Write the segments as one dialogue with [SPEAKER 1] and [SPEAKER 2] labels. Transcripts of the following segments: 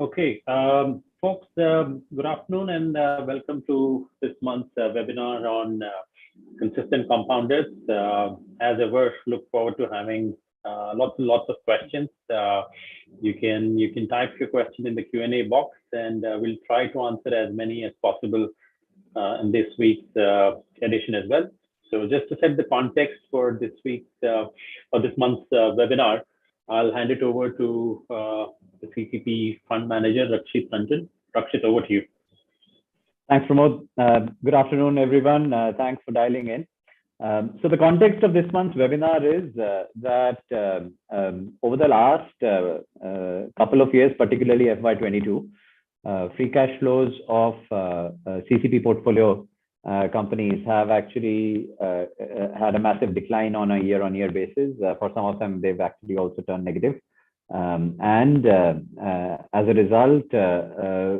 [SPEAKER 1] Okay, folks, good afternoon and welcome to this month's webinar on consistent compounders. As ever, look forward to having lots and lots of questions. You can type your question in the Q&A box, and we'll try to answer as many as possible in this week's edition as well. So just to set the context for this week's or this month's webinar, I'll hand it over to the CCP fund manager, Rakshit Ranjan. Rakshit, over to you.
[SPEAKER 2] Thanks, Pramod. Good afternoon, everyone. Thanks for dialing in. So the context of this month's webinar is that over the last couple of years, particularly FY22, free cash flows of CCP portfolio companies have actually had a massive decline on a year-on-year basis. For some of them, they've actually also turned negative. And as a result,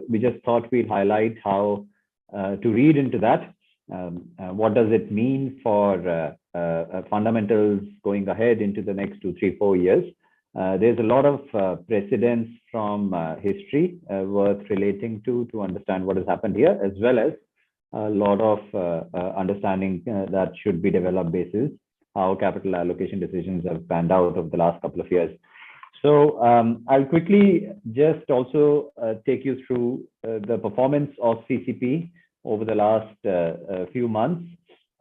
[SPEAKER 2] we just thought we'd highlight how to read into that. What does it mean for fundamentals going ahead into the next 2, 3, 4 years? There's a lot of precedents from history worth relating to understand what has happened here, as well as a lot of understanding that should be developed basis how capital allocation decisions have panned out over the last couple of years. So I'll quickly just also take you through the performance of CCP over the last few months,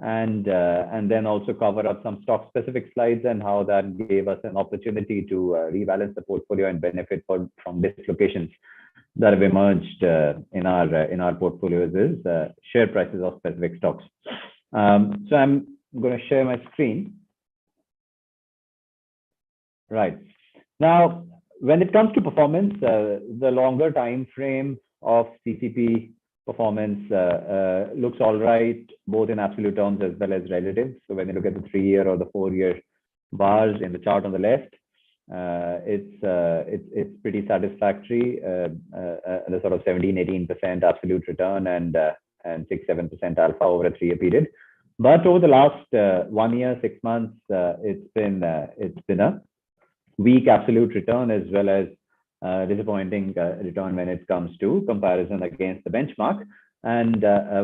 [SPEAKER 2] and then also cover up some stock-specific slides and how that gave us an opportunity to rebalance the portfolio and benefit from dislocations that have emerged in our portfolios is share prices of specific stocks. So I'm going to share my screen. Right. Now, when it comes to performance, the longer time frame of CCP performance looks all right, both in absolute terms as well as relative. So when you look at the 3-year or the 4-year bars in the chart on the left, it's pretty satisfactory. The sort of 17-18% absolute return and 6-7% alpha over a 3-year period. But over the last 1 year, 6 months, it's been a weak absolute return as well as disappointing return when it comes to comparison against the benchmark. And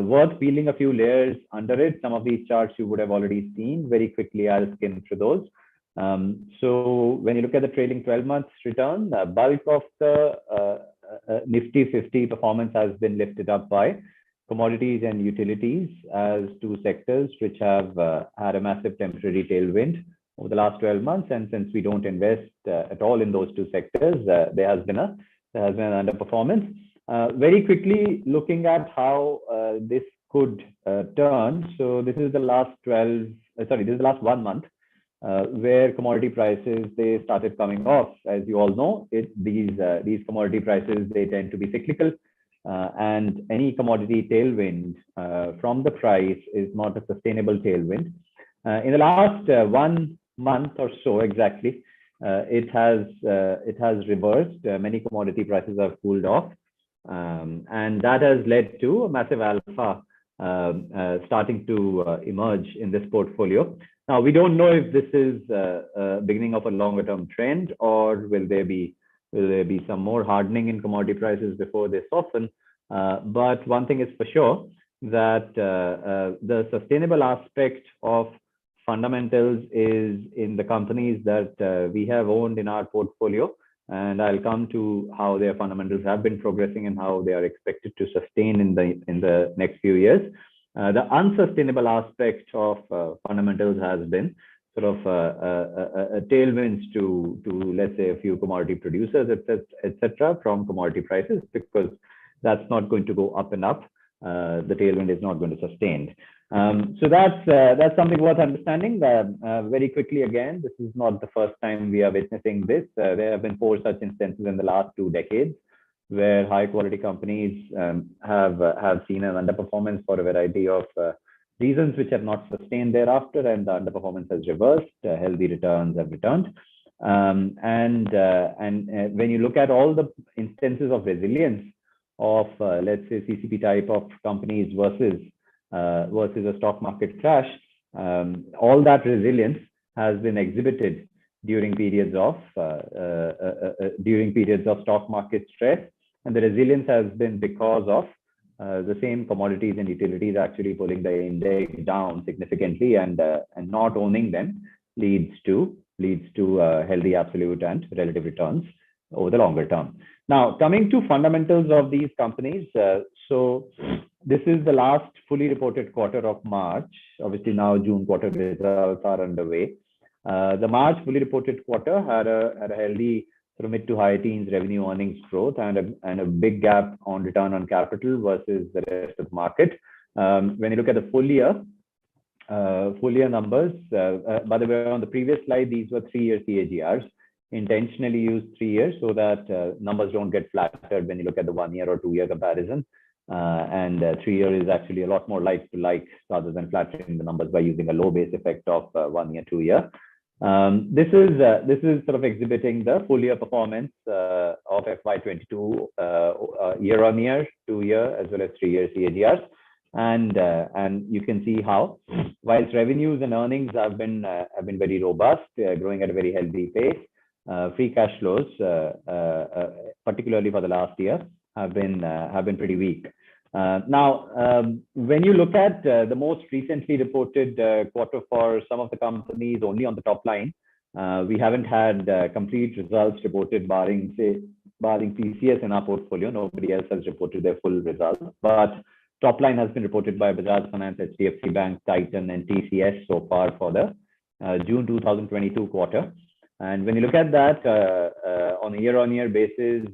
[SPEAKER 2] worth peeling a few layers under it. Some of these charts you would have already seen. Very quickly, I'll skim through those. So when you look at the trailing 12 months return, the bulk of the Nifty 50 performance has been lifted up by commodities and utilities as two sectors which have had a massive temporary tailwind over the last 12 months. And since we don't invest at all in those two sectors, there has been an underperformance. Very quickly, looking at how this could turn. So this is the last 1 month. Where commodity prices, they started coming off. As you all know, these commodity prices, they tend to be cyclical, and any commodity tailwind from the price is not a sustainable tailwind. In the last 1 month or so exactly, it has reversed. Many commodity prices have cooled off, and that has led to a massive alpha starting to emerge in this portfolio. Now, we don't know if this is beginning of a longer term trend, or will there be some more hardening in commodity prices before they soften. But one thing is for sure, that the sustainable aspect of fundamentals is in the companies that we have owned in our portfolio. And I'll come to how their fundamentals have been progressing and how they are expected to sustain in the next few years. The unsustainable aspect of fundamentals has been sort of tailwinds to let's say a few commodity producers, etc., from commodity prices, because that's not going to go up and up. The tailwind is not going to sustain. So that's something worth understanding. Very quickly, again, this is not the first time we are witnessing this. There have been 4 such instances in the last 2 decades, where high quality companies have seen an underperformance for a variety of reasons which have not sustained thereafter, and the underperformance has reversed. Healthy returns have returned. And when you look at all the instances of resilience of let's say CCP type of companies versus a stock market crash, all that resilience has been exhibited during periods of stock market stress And the resilience has been because of the same commodities and utilities actually pulling the index down significantly, and not owning them leads to healthy absolute and relative returns over the longer term. Now, coming to fundamentals of these companies, so this is the last fully reported quarter of March. Obviously, now June quarter results are underway. The March fully reported quarter had a healthy sort of mid to high teens revenue earnings growth and a big gap on return on capital versus the rest of the market. When you look at the full year numbers, by the way, on the previous slide, these were 3-year CAGRs. Intentionally used 3 years so that numbers don't get flattered when you look at the 1 year or 2 year comparison. And 3 year is actually a lot more like to like rather than flattering the numbers by using a low base effect of 1 year, 2 year. This is sort of exhibiting the full year performance of FY22 year on year, 2 year, as well as 3 year CAGRs. And you can see how, whilst revenues and earnings have been very robust, growing at a very healthy pace, free cash flows, particularly for the last year, have been pretty weak. Now, when you look at the most recently reported quarter for some of the companies only on the top line, we haven't had complete results reported barring TCS in our portfolio. Nobody else has reported their full results, but top line has been reported by Bajaj Finance, HDFC Bank, Titan, and TCS so far for the June 2022 quarter. And when you look at that on a year-on-year basis,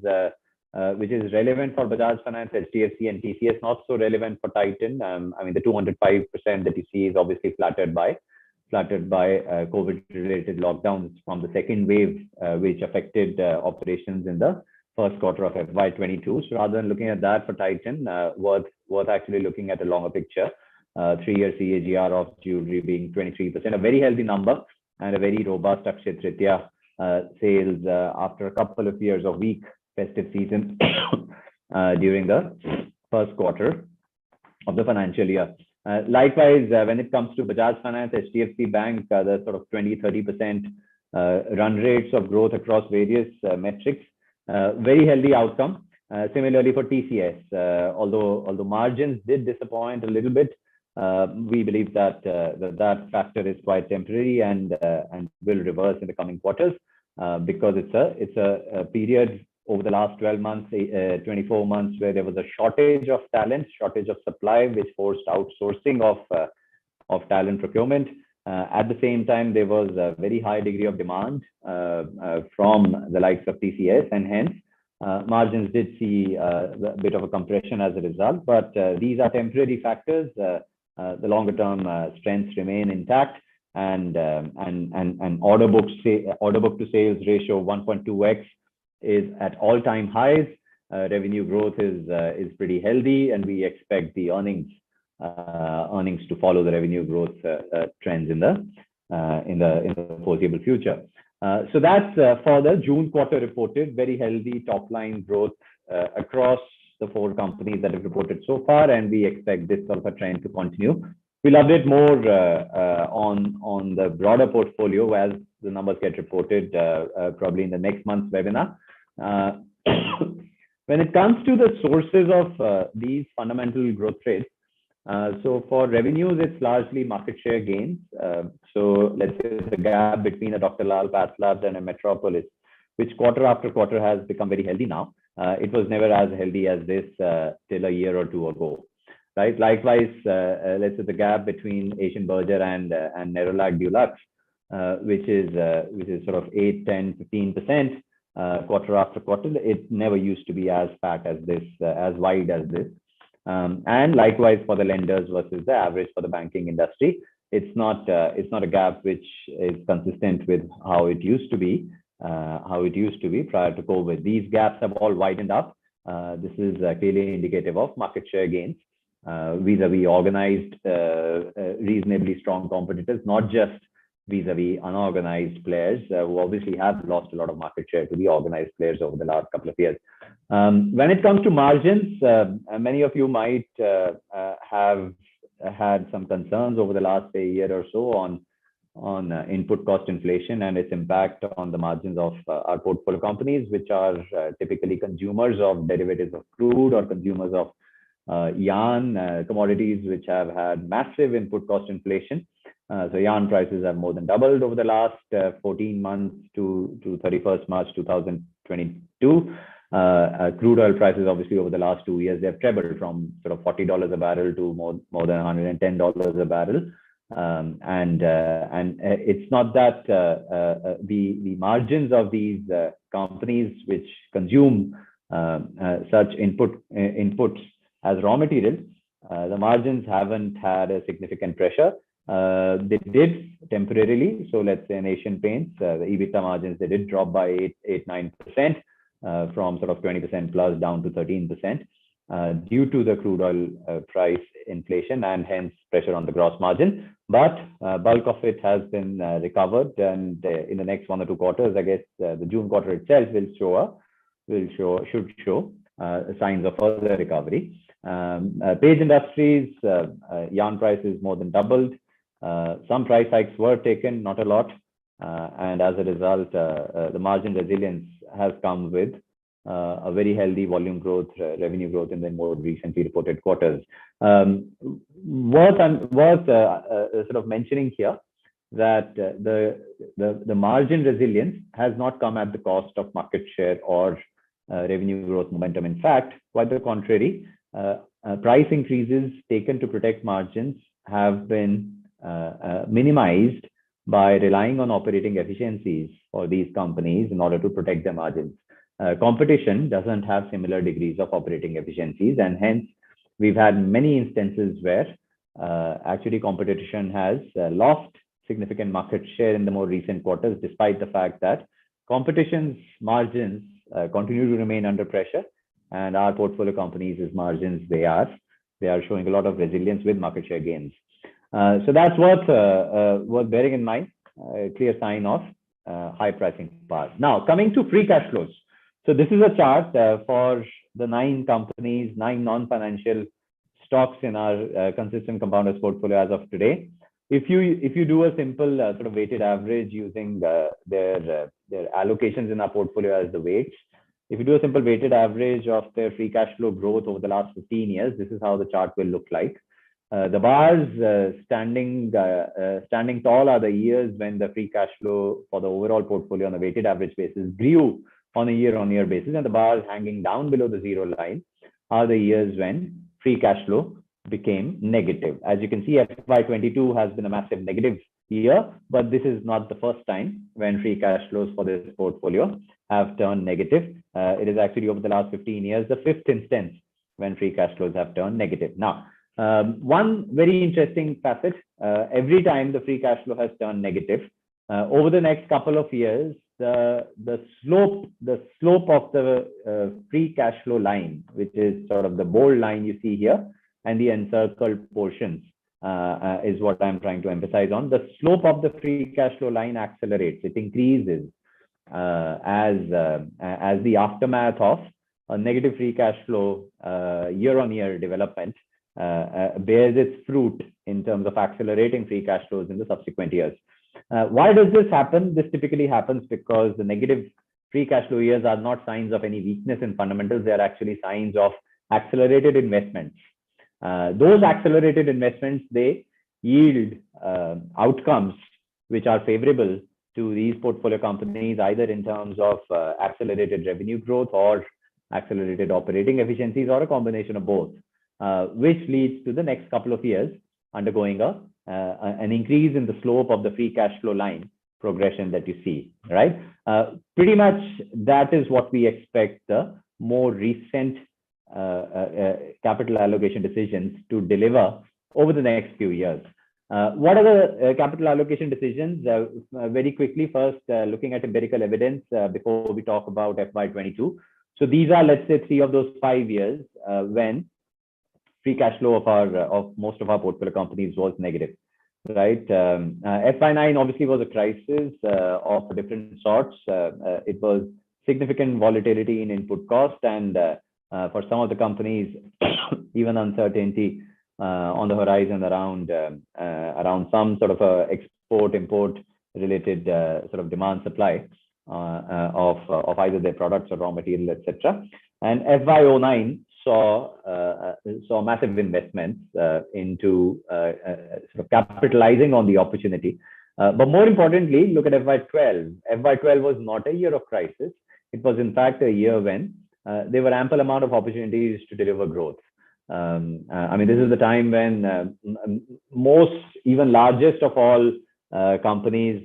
[SPEAKER 2] which is relevant for Bajaj Finance, HDFC, and TCS, not so relevant for Titan. I mean, the 205% that you see is obviously flattered by COVID-related lockdowns from the second wave, which affected operations in the first quarter of FY22. So rather than looking at that for Titan, worth actually looking at a longer picture. 3-year CAGR of jewelry being 23%, a very healthy number, and a very robust Akshaya Tritiya sales after a couple of years of weak festive season during the first quarter of the financial year. Likewise, when it comes to Bajaj Finance, HDFC Bank, the sort of 20-30% run rates of growth across various metrics, very healthy outcome. Similarly for TCS, although margins did disappoint a little bit, we believe that that factor is quite temporary and will reverse in the coming quarters because it's a period over the last 12 months, 24 months, where there was a shortage of talent, shortage of supply, which forced outsourcing of talent procurement. At the same time, there was a very high degree of demand from the likes of TCS, and hence margins did see a bit of a compression as a result. But these are temporary factors. The longer term strengths remain intact, and order book to sales ratio 1.2x is at all-time highs. Revenue growth is pretty healthy, and we expect the earnings to follow the revenue growth trends in the foreseeable future. So that's for the June quarter reported, very healthy top line growth across the 4 companies that have reported so far, and we expect this sort of a trend to continue. We'll update more on the broader portfolio as the numbers get reported probably in the next month's webinar. When it comes to the sources of these fundamental growth rates, so for revenues, it's largely market share gains. So let's say the gap between a Dr. Lal PathLabs and a Metropolis, which quarter after quarter has become very healthy now. It was never as healthy as this till a year or 2 ago, right? Likewise, let's say the gap between Asian Berger and Nerolac Dulux, which is sort of 8, 10, 15% quarter after quarter. It never used to be as fat as this, as wide as this. And likewise for the lenders versus the average for the banking industry, it's not a gap which is consistent with how it used to be prior to COVID. These gaps have all widened up. This is clearly indicative of market share gains vis-a-vis organized, reasonably strong competitors, not just vis-a-vis unorganized players who obviously have lost a lot of market share to the organized players over the last couple of years. When it comes to margins, many of you might have had some concerns over the last year or so input cost inflation and its impact on the margins of our portfolio companies, which are typically consumers of derivatives of crude or consumers of yarn, commodities which have had massive input cost inflation. So yarn prices have more than doubled over the last 14 months to 31st March 2022. Crude oil prices, obviously, over the last 2 years, they have trebled from sort of $40 a barrel to more than $110 a barrel. And it's not that the margins of these companies which consume such inputs as raw materials, the margins haven't had a significant pressure. They did temporarily. So let's say in Asian Paints, the EBITDA margins, they did drop by 8-9%. From sort of 20% plus down to 13% due to the crude oil price inflation and hence pressure on the gross margin. But bulk of it has been recovered, and in the next 1 or 2 quarters, I guess the June quarter itself should show signs of further recovery. Page Industries, yarn prices more than doubled. Some price hikes were taken, not a lot. And as a result, the margin resilience has come with a very healthy volume growth, revenue growth in the more recently reported quarters. Worth sort of mentioning here that the margin resilience has not come at the cost of market share or revenue growth momentum. In fact, quite the contrary, price increases taken to protect margins have been minimized by relying on operating efficiencies for these companies in order to protect their margins. Competition doesn't have similar degrees of operating efficiencies, and hence we've had many instances where actually competition has lost significant market share in the more recent quarters, despite the fact that competition's margins continue to remain under pressure, and our portfolio companies' margins, they are showing a lot of resilience with market share gains. So that's worth bearing in mind, a clear sign of high pricing power. Now, coming to free cash flows. So this is a chart for the 9 companies, 9 non-financial stocks in our consistent compounders portfolio as of today. If you do a simple sort of weighted average using their allocations in our portfolio as the weights, if you do a simple weighted average of their free cash flow growth over the last 15 years, this is how the chart will look like. The bars standing tall are the years when the free cash flow for the overall portfolio on a weighted average basis grew on a year-on-year basis, and the bars hanging down below the zero line are the years when free cash flow became negative. As you can see, FY22 has been a massive negative year, but this is not the first time when free cash flows for this portfolio have turned negative. It is actually over the last 15 years, the 5th instance when free cash flows have turned negative. Now, one very interesting facet, every time the free cash flow has turned negative, over the next couple of years, the slope of the free cash flow line, which is sort of the bold line you see here, and the encircled portions is what I'm trying to emphasize on. The slope of the free cash flow line accelerates. It increases as the aftermath of a negative free cash flow year-on-year development bears its fruit in terms of accelerating free cash flows in the subsequent years. Why does this happen? This typically happens because the negative free cash flow years are not signs of any weakness in fundamentals. They are actually signs of accelerated investments. Those accelerated investments, they yield outcomes which are favorable to these portfolio companies, either in terms of accelerated revenue growth or accelerated operating efficiencies, or a combination of both, which leads to the next couple of years undergoing an increase in the slope of the free cash flow line progression that you see, right? Pretty much that is what we expect the more recent capital allocation decisions to deliver over the next few years. What are the capital allocation decisions? Very quickly, first, looking at empirical evidence before we talk about FY22. So these are, let's say, 3 of those 5 years when free cash flow of most of our portfolio companies was negative, right? FY9 obviously was a crisis of different sorts. It was significant volatility in input cost, and for some of the companies, even uncertainty on the horizon around some sort of import related sort of demand supply of either their products or raw material, etc. And FY09 saw massive investments into sort of capitalizing on the opportunity. But more importantly, look at FY12. FY12 was not a year of crisis. It was in fact a year when there were ample amount of opportunities to deliver growth. I mean, this is the time when most, even largest of all companies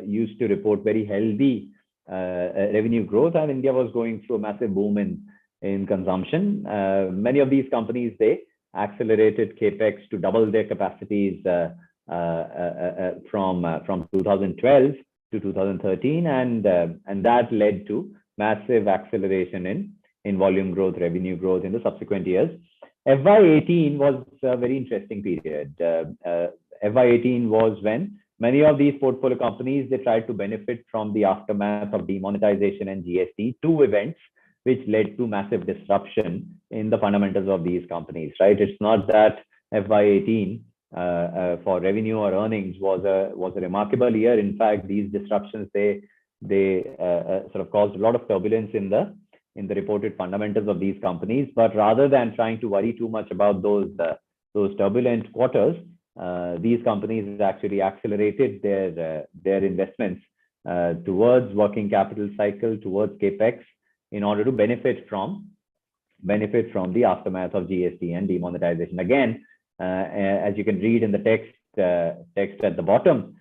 [SPEAKER 2] used to report very healthy revenue growth, and India was going through a massive boom in consumption. Many of these companies, they accelerated capex to double their capacities from 2012 to 2013, and that led to massive acceleration in volume growth, revenue growth in the subsequent years. FY18 was a very interesting period. FY18 was when many of these portfolio companies, they tried to benefit from the aftermath of demonetization and GST, two events which led to massive disruption in the fundamentals of these companies, right? It's not that FY18 for revenue or earnings was a remarkable year. In fact, these disruptions, they sort of caused a lot of turbulence in the reported fundamentals of these companies. But rather than trying to worry too much about those turbulent quarters, these companies actually accelerated their investments towards working capital cycle, towards capex, in order to benefit from the aftermath of GST and demonetization. Again, as you can read in the text at the bottom,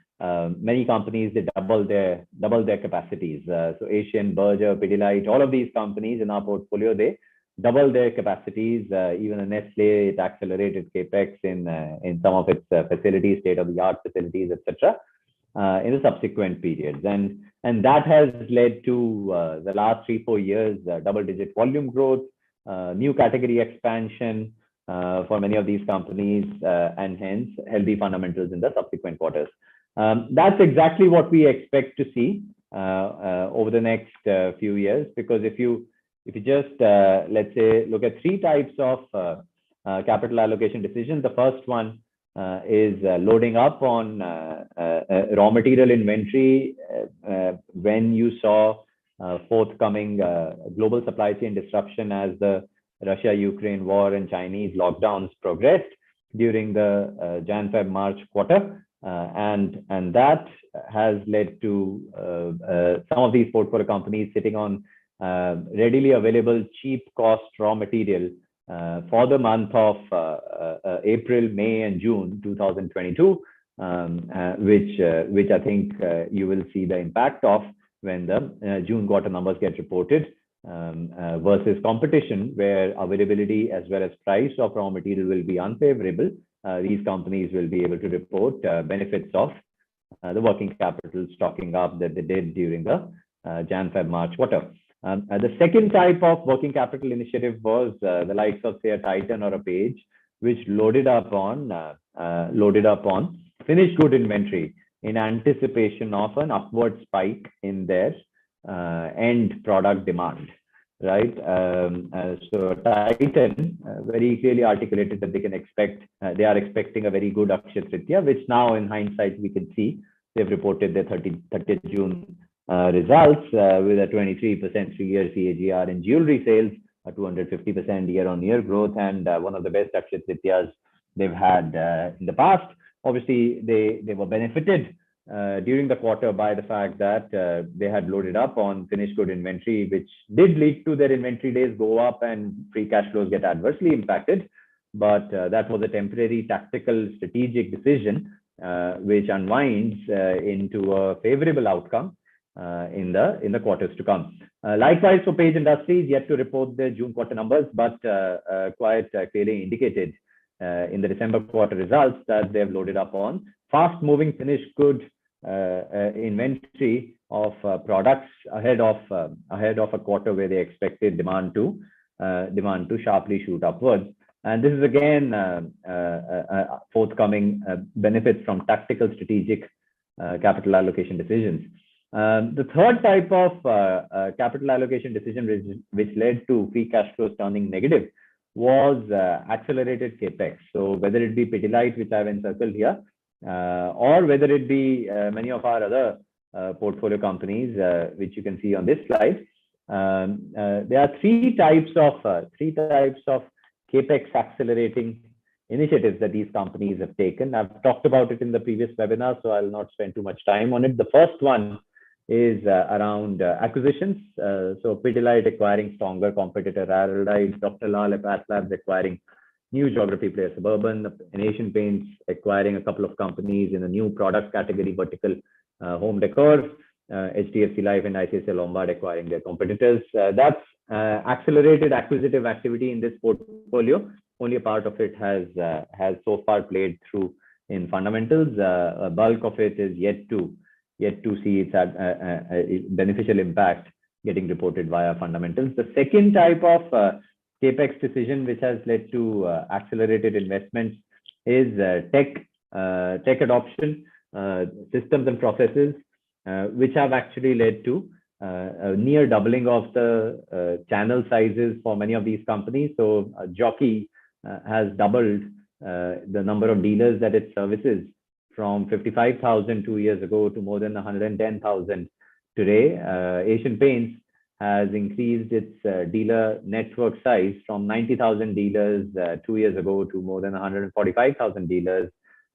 [SPEAKER 2] many companies, they double their capacities. So Asian, Berger, Pidilite, all of these companies in our portfolio, they double their capacities. Even Nestle, it accelerated capex in some of its facilities, state-of-the-art facilities, etc. In the subsequent periods, and that has led to the last 3-4 years double-digit volume growth, new category expansion for many of these companies, and hence healthy fundamentals in the subsequent quarters. That's exactly what we expect to see over the next few years, because if you just let's say look at 3 types of capital allocation decisions. The first one is loading up on raw material inventory when you saw forthcoming global supply chain disruption as the Russia-Ukraine war and Chinese lockdowns progressed during the Jan-Feb-March quarter. And that has led to some of these portfolio companies sitting on readily available cheap cost raw material for the month of April, May, and June 2022, which I think you will see the impact of when the June quarter numbers get reported, versus competition, where availability as well as price of raw material will be unfavorable. These companies will be able to report benefits of the working capital stocking up that they did during the Jan-Feb-March quarter. The second type of working capital initiative was the likes of, say, a Titan or a Page, which loaded up on finished good inventory in anticipation of an upward spike in their end product demand, right? So Titan very clearly articulated that they are expecting a very good Akshaya Tritiya, which now in hindsight we can see they've reported their 30th June results with a 23% 3-year CAGR in jewelry sales, a 250% year-on-year growth, and one of the best Akshaya Tritiyas they've had in the past. Obviously, they were benefited during the quarter by the fact that they had loaded up on finished good inventory, which did lead to their inventory days go up and free cash flows get adversely impacted. But that was a temporary tactical strategic decision which unwinds into a favorable outcome in the quarters to come. Likewise for Page Industries, yet to report their June quarter numbers, but quite clearly indicated in the December quarter results that they've loaded up on fast-moving finished good inventory of products ahead of a quarter where they expected demand to sharply shoot upwards. And this is again forthcoming benefits from tactical strategic capital allocation decisions. The third type of capital allocation decision which led to free cash flows turning negative was accelerated capex. So whether it be Pidilite, which I've encircled here, or whether it be many of our other portfolio companies, which you can see on this slide. There are three types of capex accelerating initiatives that these companies have taken. I've talked about it in the previous webinar, so I'll not spend too much time on it. The first one is around acquisitions. So Pidilite acquiring stronger competitor Araldite, Dr. Lal Labs acquiring new geography player Suburban, and Asian Paints acquiring a couple of companies in a new product category vertical, home decor, HDFC Life and ICICI Lombard acquiring their competitors. That's accelerated acquisitive activity in this portfolio. Only a part of it has so far played through in fundamentals. A bulk of it is yet to see its beneficial impact getting reported via fundamentals. The second type of capex decision which has led to accelerated investments is tech adoption, systems and processes, which have actually led to a near doubling of the channel sizes for many of these companies. So Jockey has doubled the number of dealers that it services from 55,000 2 years ago to more than 110,000 today. Asian Paints has increased its dealer network size from 90,000 dealers 2 years ago to more than 145,000 dealers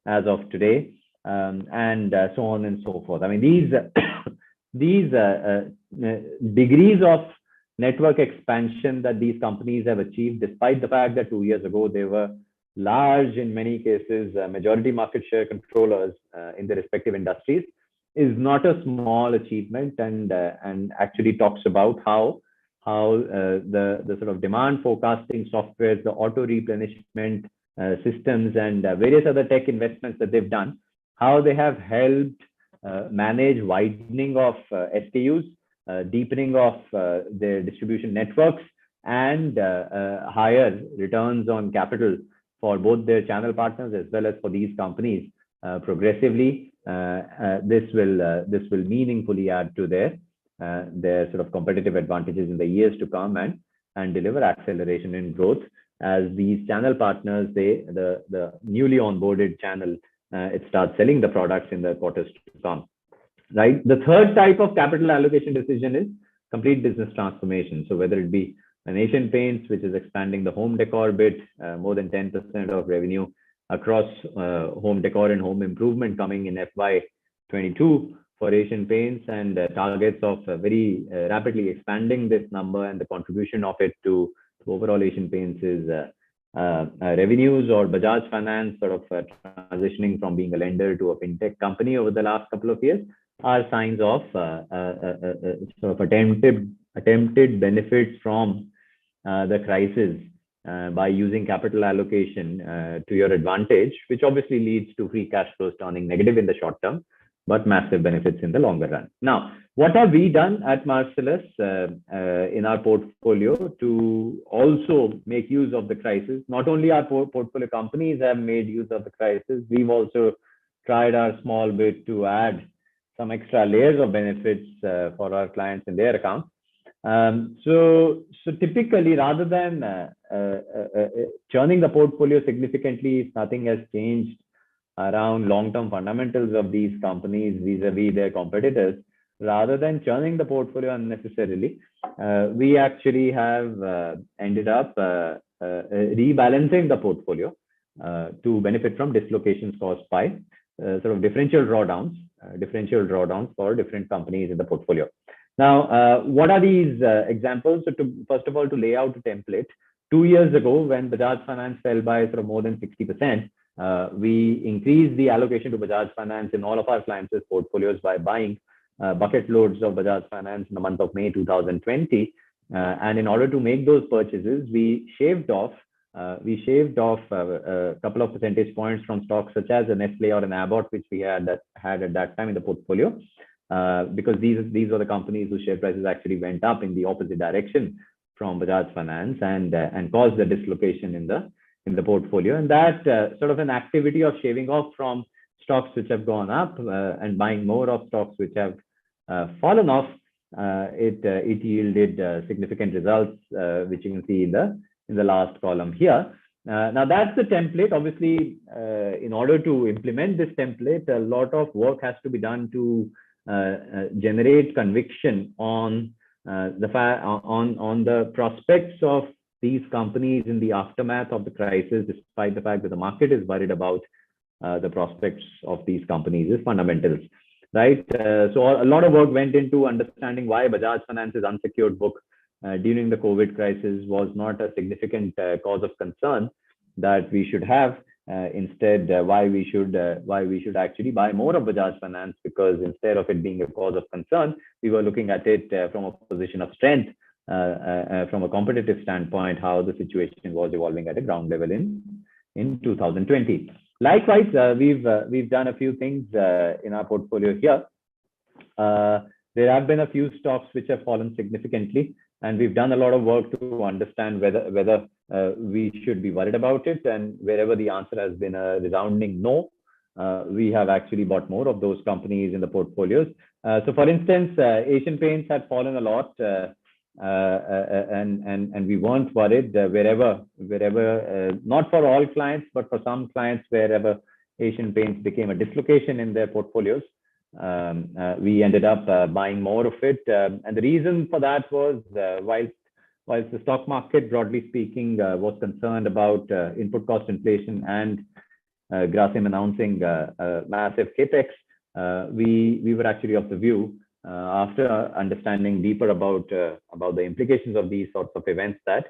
[SPEAKER 2] as of today, and so on and so forth. I mean, these degrees of network expansion that these companies have achieved, despite the fact that 2 years ago they were large, in many cases, majority market share controllers in their respective industries, is not a small achievement, and actually talks about how the sort of demand forecasting software, the auto replenishment systems, and various other tech investments that they've done, how they have helped manage widening of SKUs, deepening of their distribution networks, and higher returns on capital for both their channel partners as well as for these companies progressively. This will meaningfully add to their sort of competitive advantages in the years to come, and deliver acceleration in growth as these channel partners, the newly onboarded channel, it starts selling the products in the quarters to come. Right. The third type of capital allocation decision is complete business transformation. So whether it be an Asian Paints, which is expanding the home decor bit, more than 10% of revenue across home decor and home improvement coming in FY22 for Asian Paints, and targets of very rapidly expanding this number, and the contribution of it to overall Asian Paints is revenues, or Bajaj Finance sort of transitioning from being a lender to a fintech company over the last couple of years, are signs of sort of attempted benefits from the crisis by using capital allocation to your advantage, which obviously leads to free cash flows turning negative in the short term, but massive benefits in the longer run. Now, what have we done at Marcellus in our portfolio to also make use of the crisis? Not only our portfolio companies have made use of the crisis, we've also tried our small bit to add some extra layers of benefits for our clients in their accounts. So typically, rather than churning the portfolio significantly, if nothing has changed around long-term fundamentals of these companies vis-a-vis their competitors, rather than churning the portfolio unnecessarily, we actually have ended up rebalancing the portfolio to benefit from dislocations caused by sort of differential drawdowns for different companies in the portfolio. Now, what are these examples? So first of all, to lay out a template, 2 years ago, when Bajaj Finance fell by sort of more than 60%, we increased the allocation to Bajaj Finance in all of our clients' portfolios by buying bucket loads of Bajaj Finance in the month of May 2020. And in order to make those purchases, we shaved off a couple of percentage points from stocks such as a Nestle or an Abbott, which we had at that time in the portfolio, because these were the companies whose share prices actually went up in the opposite direction from Bajaj Finance, and caused the dislocation in the portfolio. And that sort of an activity of shaving off from stocks which have gone up and buying more of stocks which have fallen off, it yielded significant results, which you can see in the last column here. Now that's the template. Obviously, in order to implement this template, a lot of work has to be done to generate conviction on the prospects of these companies in the aftermath of the crisis, despite the fact that the market is worried about the prospects of these companies, is fundamentals, right? So a lot of work went into understanding why Bajaj Finance's unsecured book during the COVID crisis was not a significant cause of concern that we should have. Instead, why we should actually buy more of Bajaj Finance, because instead of it being a cause of concern, we were looking at it from a position of strength, from a competitive standpoint, how the situation was evolving at a ground level in 2020. Likewise, we've done a few things in our portfolio here. There have been a few stocks which have fallen significantly, and we've done a lot of work to understand whether we should be worried about it. And wherever the answer has been a resounding no, we have actually bought more of those companies in the portfolios. So, for instance, Asian Paints had fallen a lot, and we weren't worried wherever not for all clients, but for some clients, wherever Asian Paints became a dislocation in their portfolios. We ended up buying more of it, and the reason for that was whilst the stock market, broadly speaking, was concerned about input cost inflation and Grasim announcing massive capex, we were actually of the view, after understanding deeper about the implications of these sorts of events, that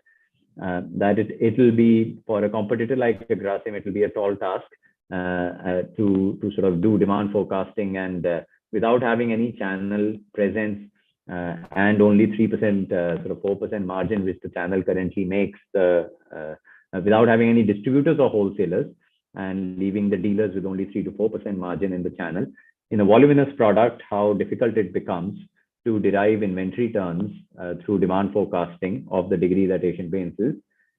[SPEAKER 2] it will be, for a competitor like Grasim, it will be a tall task to sort of do demand forecasting, and without having any channel presence and only 3% sort of 4% margin which the channel currently makes, without having any distributors or wholesalers, and leaving the dealers with only 3 to 4% margin in the channel, in a voluminous product, how difficult it becomes to derive inventory turns through demand forecasting of the degree that Asian Paints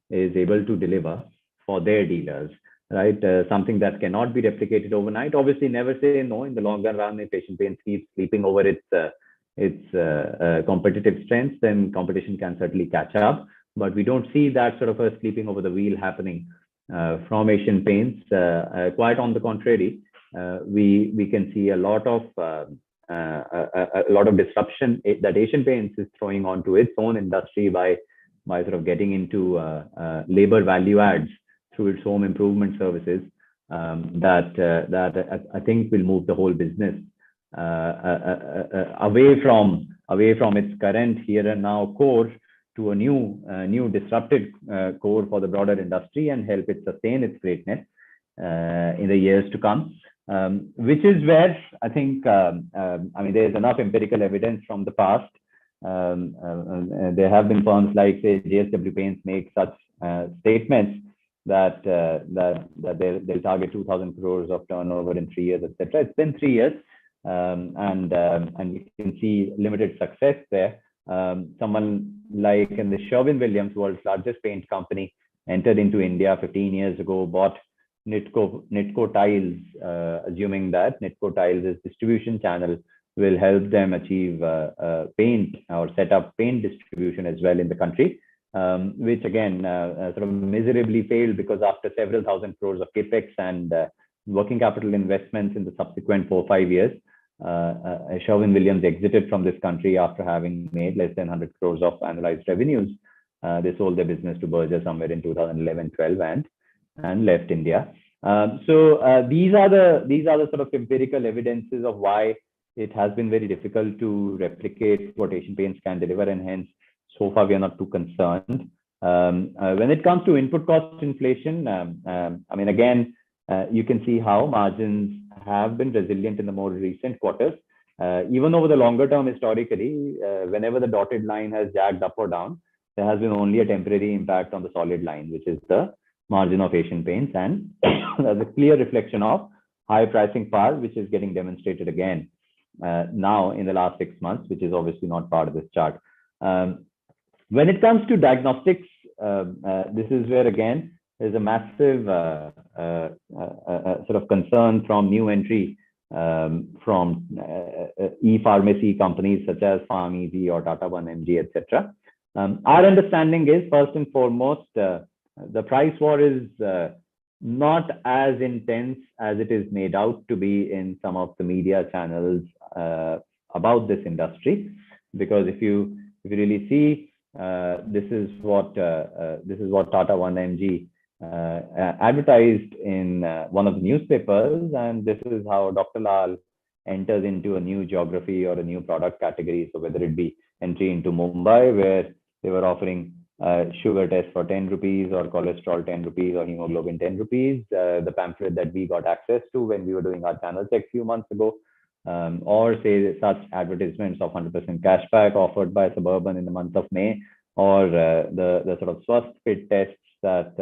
[SPEAKER 2] is able to deliver for their dealers, right? Something that cannot be replicated overnight. Obviously, never say no in the longer run. If Asian Paints keeps sleeping over its competitive strengths, then competition can certainly catch up. But we don't see that sort of a sleeping over the wheel happening from Asian Paints. Quite on the contrary, we can see a lot of disruption that Asian Paints is throwing onto its own industry by sort of getting into labor value adds through its home improvement services, that I think will move the whole business away from its current here and now core to a new disrupted core for the broader industry, and help it sustain its greatness in the years to come. Which is where I think, there's enough empirical evidence from the past. There have been firms like, say, JSW Paints make such statements that they'll target 2,000 crores of turnover in 3 years, etc. It's been 3 years, and you can see limited success there. Someone like in the Sherwin-Williams, world's largest paint company, entered into India 15 years ago, bought Nitco Tiles, assuming that Nitco Tiles' distribution channel will help them achieve paint or set up paint distribution as well in the country, which again sort of miserably failed, because after several thousand crores of capex and working capital investments in the subsequent 4 or 5 years, Sherwin-Williams exited from this country after having made less than 100 crores of annualized revenues. They sold their business to Berger somewhere in 2011-12 and left India. So these are the sort of empirical evidences of why it has been very difficult to replicate what Asian Paints can deliver, and hence so far we are not too concerned. When it comes to input cost inflation, again, you can see how margins have been resilient in the more recent quarters. Even over the longer term, historically, whenever the dotted line has jagged up or down, there has been only a temporary impact on the solid line, which is the margin of Asian Paints, and there's a clear reflection of high pricing power, which is getting demonstrated again now in the last 6 months, which is obviously not part of this chart. When it comes to diagnostics, this is where again there's a massive sort of concern from new entry from e-pharmacy companies such as PharmEasy or Tata 1mg, etc. Our understanding is, first and foremost, The price war is not as intense as it is made out to be in some of the media channels about this industry. Because if you really see, this is what Tata 1mg advertised in one of the newspapers, and this is how Dr. Lal enters into a new geography or a new product category. So whether it be entry into Mumbai, where they were offering sugar test for 10 rupees or cholesterol 10 rupees or hemoglobin 10 rupees, the pamphlet that we got access to when we were doing our channel check a few months ago, or say such advertisements of 100% cashback offered by Suburban in the month of May, or the sort of Swasth Fit tests that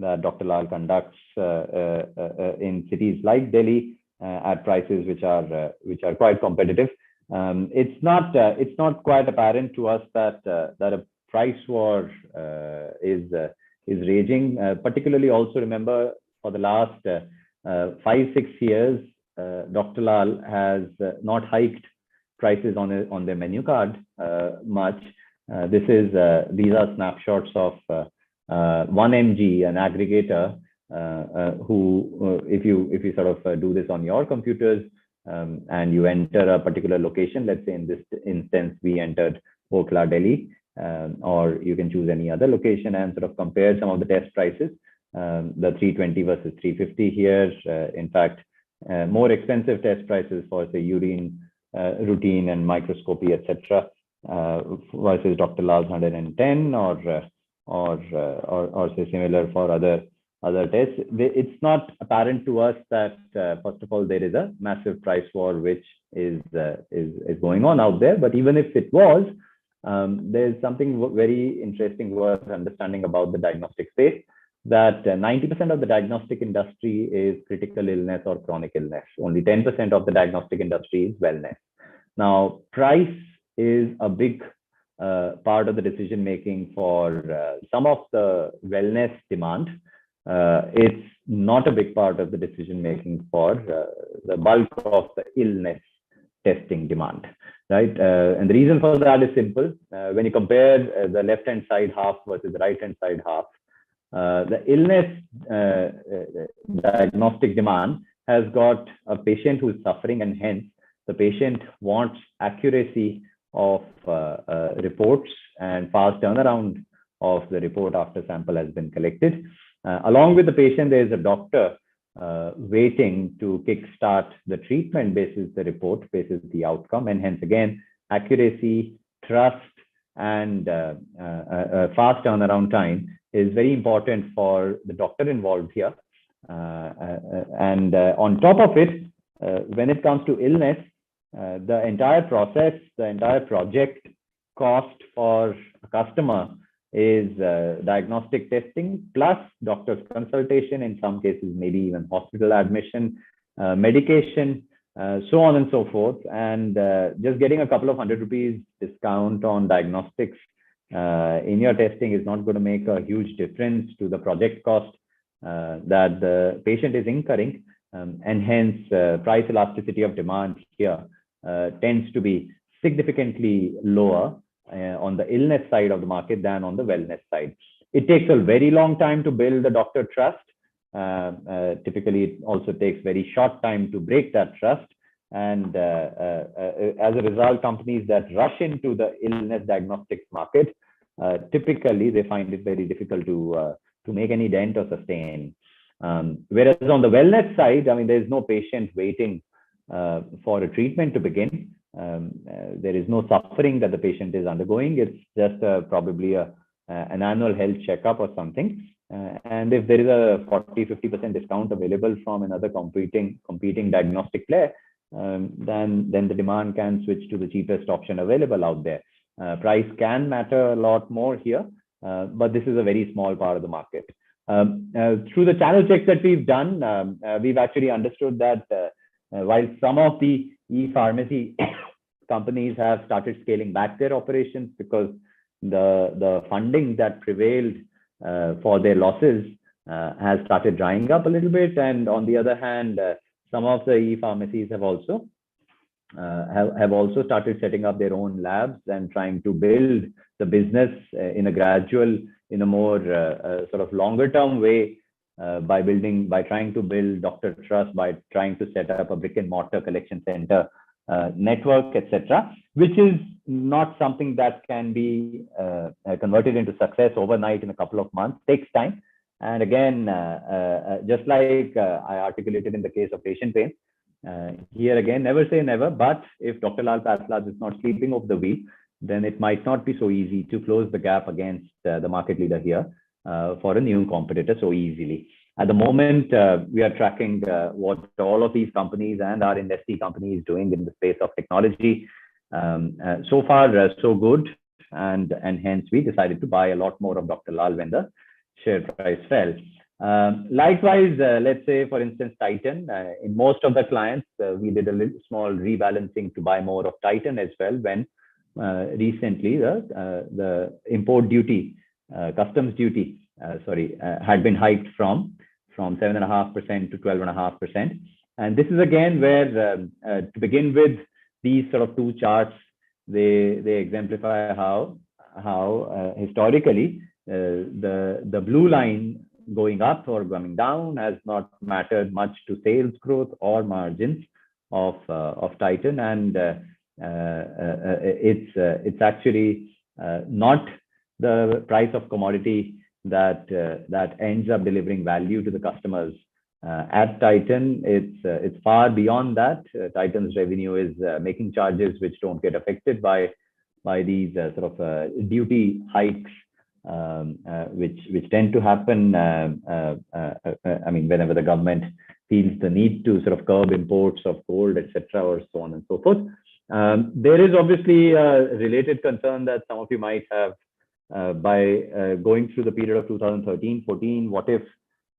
[SPEAKER 2] Dr. Lal conducts in cities like Delhi at prices which are quite competitive. It's not quite apparent to us that a price war is raging. Particularly, also remember for the last 5-6 years, Dr. Lal has not hiked prices on their menu card much. These are snapshots of 1mg, an aggregator, who if you sort of do this on your computers and you enter a particular location, let's say in this instance we entered Okla, Delhi, or you can choose any other location and sort of compare some of the test prices, the 320 versus 350 here. In fact, more expensive test prices for say urine routine and microscopy, etc., versus Dr. Lal's 110, or say similar for other tests. It's not apparent to us that first of all there is a massive price war which is going on out there. But even if it was, there's something very interesting worth understanding about the diagnostic space, that 90% of the diagnostic industry is critical illness or chronic illness. Only 10% of the diagnostic industry is wellness. Now, price is a big part of the decision making for some of the wellness demand. It's not a big part of the decision making for the bulk of the illness testing demand, right? And the reason for that is simple. When you compare the left-hand side half versus the right-hand side half, the illness diagnostic demand has got a patient who's suffering, and hence the patient wants accuracy of reports and fast turnaround of the report after sample has been collected. Along with the patient, there is a doctor waiting to kickstart the treatment basis the report, basis the outcome, and hence again accuracy, trust, and fast turnaround time is very important for the doctor involved here. And on top of it, when it comes to illness, the entire process, the entire project cost for a customer is diagnostic testing plus doctor's consultation, in some cases maybe even hospital admission, medication, so on and so forth. And just getting a couple of 100 rupees discount on diagnostics in your testing is not going to make a huge difference to the project cost that the patient is incurring, and hence price elasticity of demand here tends to be significantly lower on the illness side of the market than on the wellness side. It takes a very long time to build the doctor trust. Typically, it also takes very short time to break that trust. And as a result, companies that rush into the illness diagnostics market, typically they find it very difficult to make any dent or sustain. Whereas on the wellness side, I mean, there's no patient waiting for a treatment to begin. There is no suffering that the patient is undergoing. It's just probably an annual health checkup or something. And if there is a 40-50% discount available from another competing diagnostic player, then the demand can switch to the cheapest option available out there. Price can matter a lot more here, but this is a very small part of the market. Through the channel checks that we've done, we've actually understood that while some of the e-pharmacy companies have started scaling back their operations because the funding that prevailed for their losses has started drying up a little bit, and on the other hand, some of the e-pharmacies have also started setting up their own labs and trying to build the business in a gradual in a more sort of longer term way by trying to build doctor trust, by trying to set up a brick and mortar collection center network, etc., which is not something that can be converted into success overnight in a couple of months. Takes time. And again, just like I articulated in the case of Asian Paints, here again, never say never, but if Dr. Lal PathLabs is not sleeping off the wheel, then it might not be so easy to close the gap against the market leader here for a new competitor so easily. At the moment, we are tracking what all of these companies and our investee companies doing in the space of technology. So far, so good, and hence we decided to buy a lot more of Dr. Lal when the share price fell. Likewise, let's say, for instance, Titan. In most of the clients, we did a little small rebalancing to buy more of Titan as well when recently the import duty, customs duty, had been hiked from 7.5% to 12.5%. And this is again where, to begin with, these sort of two charts, they exemplify how historically the blue line going up or going down has not mattered much to sales growth or margins of Titan, and it's actually not the price of commodity that ends up delivering value to the customers. At Titan, it's far beyond that. Titan's revenue is making charges which don't get affected by these sort of duty hikes, which tend to happen. I mean, whenever the government feels the need to sort of curb imports of gold, etc., or so on and so forth. There is obviously a related concern that some of you might have by going through the period of 2013-14. What if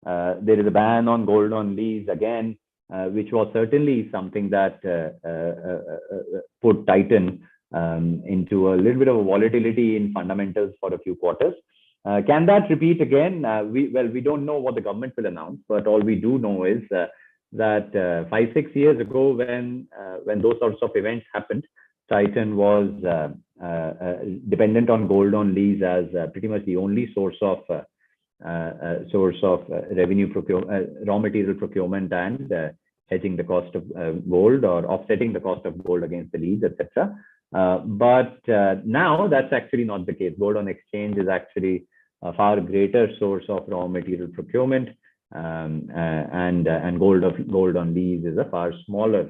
[SPEAKER 2] there is a ban on gold on lease again, which was certainly something that put Titan into a little bit of a volatility in fundamentals for a few quarters. Can that repeat again? We don't know what the government will announce, but all we do know is that 5-6 years ago, when those sorts of events happened, Titan was dependent on gold on lease as pretty much the only source of revenue raw material procurement, and hedging the cost of gold or offsetting the cost of gold against the lease, etc. But now that's actually not the case. Gold on exchange is actually a far greater source of raw material procurement, and gold on lease is a far smaller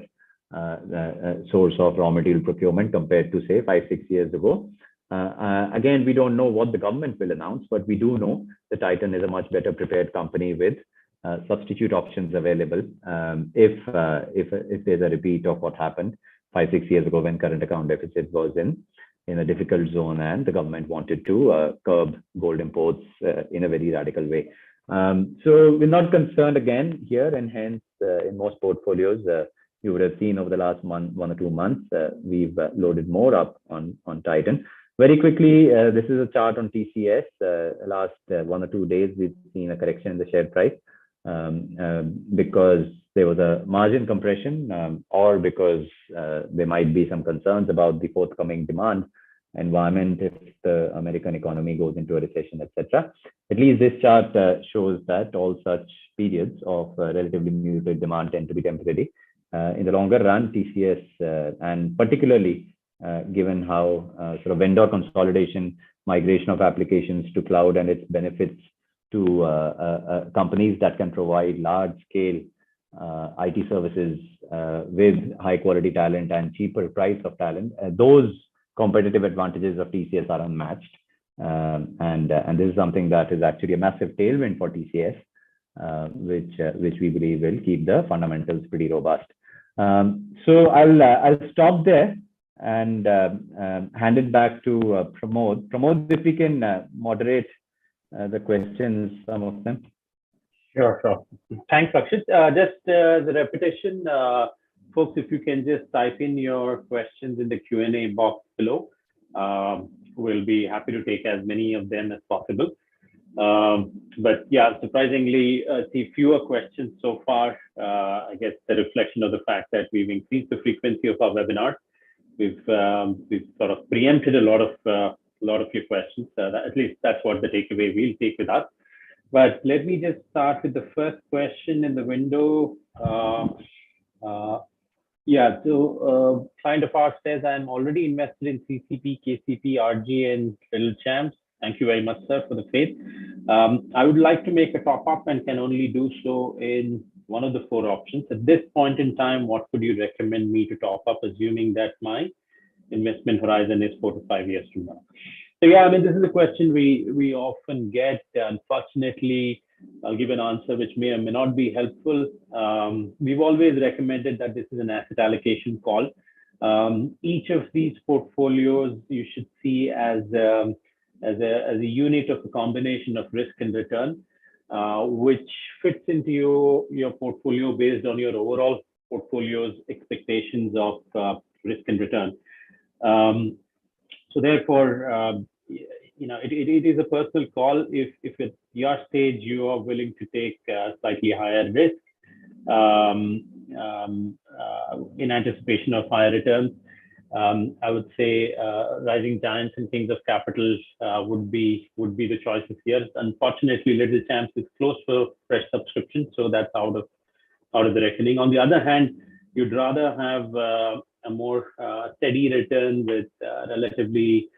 [SPEAKER 2] source of raw material procurement compared to, say, 5-6 years ago. Again, we don't know what the government will announce, but we do know that Titan is a much better prepared company with substitute options available if there's a repeat of what happened 5-6 years ago when current account deficit was in a difficult zone and the government wanted to curb gold imports in a very radical way. So we're not concerned again here, and hence in most portfolios you would have seen over the last 1 or 2 months we've loaded more up on Titan. Very quickly, this is a chart on TCS. Last 1 or 2 days we've seen a correction in the share price because there was a margin compression, or because there might be some concerns about the forthcoming demand environment if the American economy goes into a recession, etc. At least this chart shows that all such periods of relatively muted demand tend to be temporary. In the longer run, TCS, and particularly given how sort of vendor consolidation, migration of applications to cloud and its benefits to companies that can provide large-scale IT services with high-quality talent and cheaper price of talent, those competitive advantages of TCS are unmatched. And this is something that is actually a massive tailwind for TCS, which we believe will keep the fundamentals pretty robust. So I'll stop there and hand it back to Pramod. Pramod, if we can moderate the questions, some of them.
[SPEAKER 1] Sure. Thanks, Rakshit. Just the repetition, folks, if you can just type in your questions in the Q&A box below. We'll be happy to take as many of them as possible. But yeah, surprisingly, see fewer questions so far. I guess the reflection of the fact that we've increased the frequency of our webinars. We've sort of preempted a lot of a lot of your questions. At least that's what the takeaway we'll take with us. But let me just start with the first question in the window. Yeah, so client of ours says, I'm already invested in CCP, KCP, RG, and Little Champs. Thank you very much, sir, for the faith. I would like to make a top up and can only do so in one of the four options. At this point in time, what would you recommend me to top up, assuming that my investment horizon is 4 to 5 years from now? So yeah, I mean, this is a question we often get. Unfortunately, I'll give an answer which may or may not be helpful. We've always recommended that this is an asset allocation call. Each of these portfolios you should see as a unit of a combination of risk and return, which fits into your portfolio based on your overall portfolio's expectations of risk and return. So therefore, it is a personal call. If at your stage you are willing to take slightly higher risk in anticipation of higher returns, I would say Rising Giants and Kings of Capital would be the choices here. Unfortunately, Little Champs is closed for fresh subscription, so that's out of the reckoning. On the other hand, you'd rather have a more steady return with relatively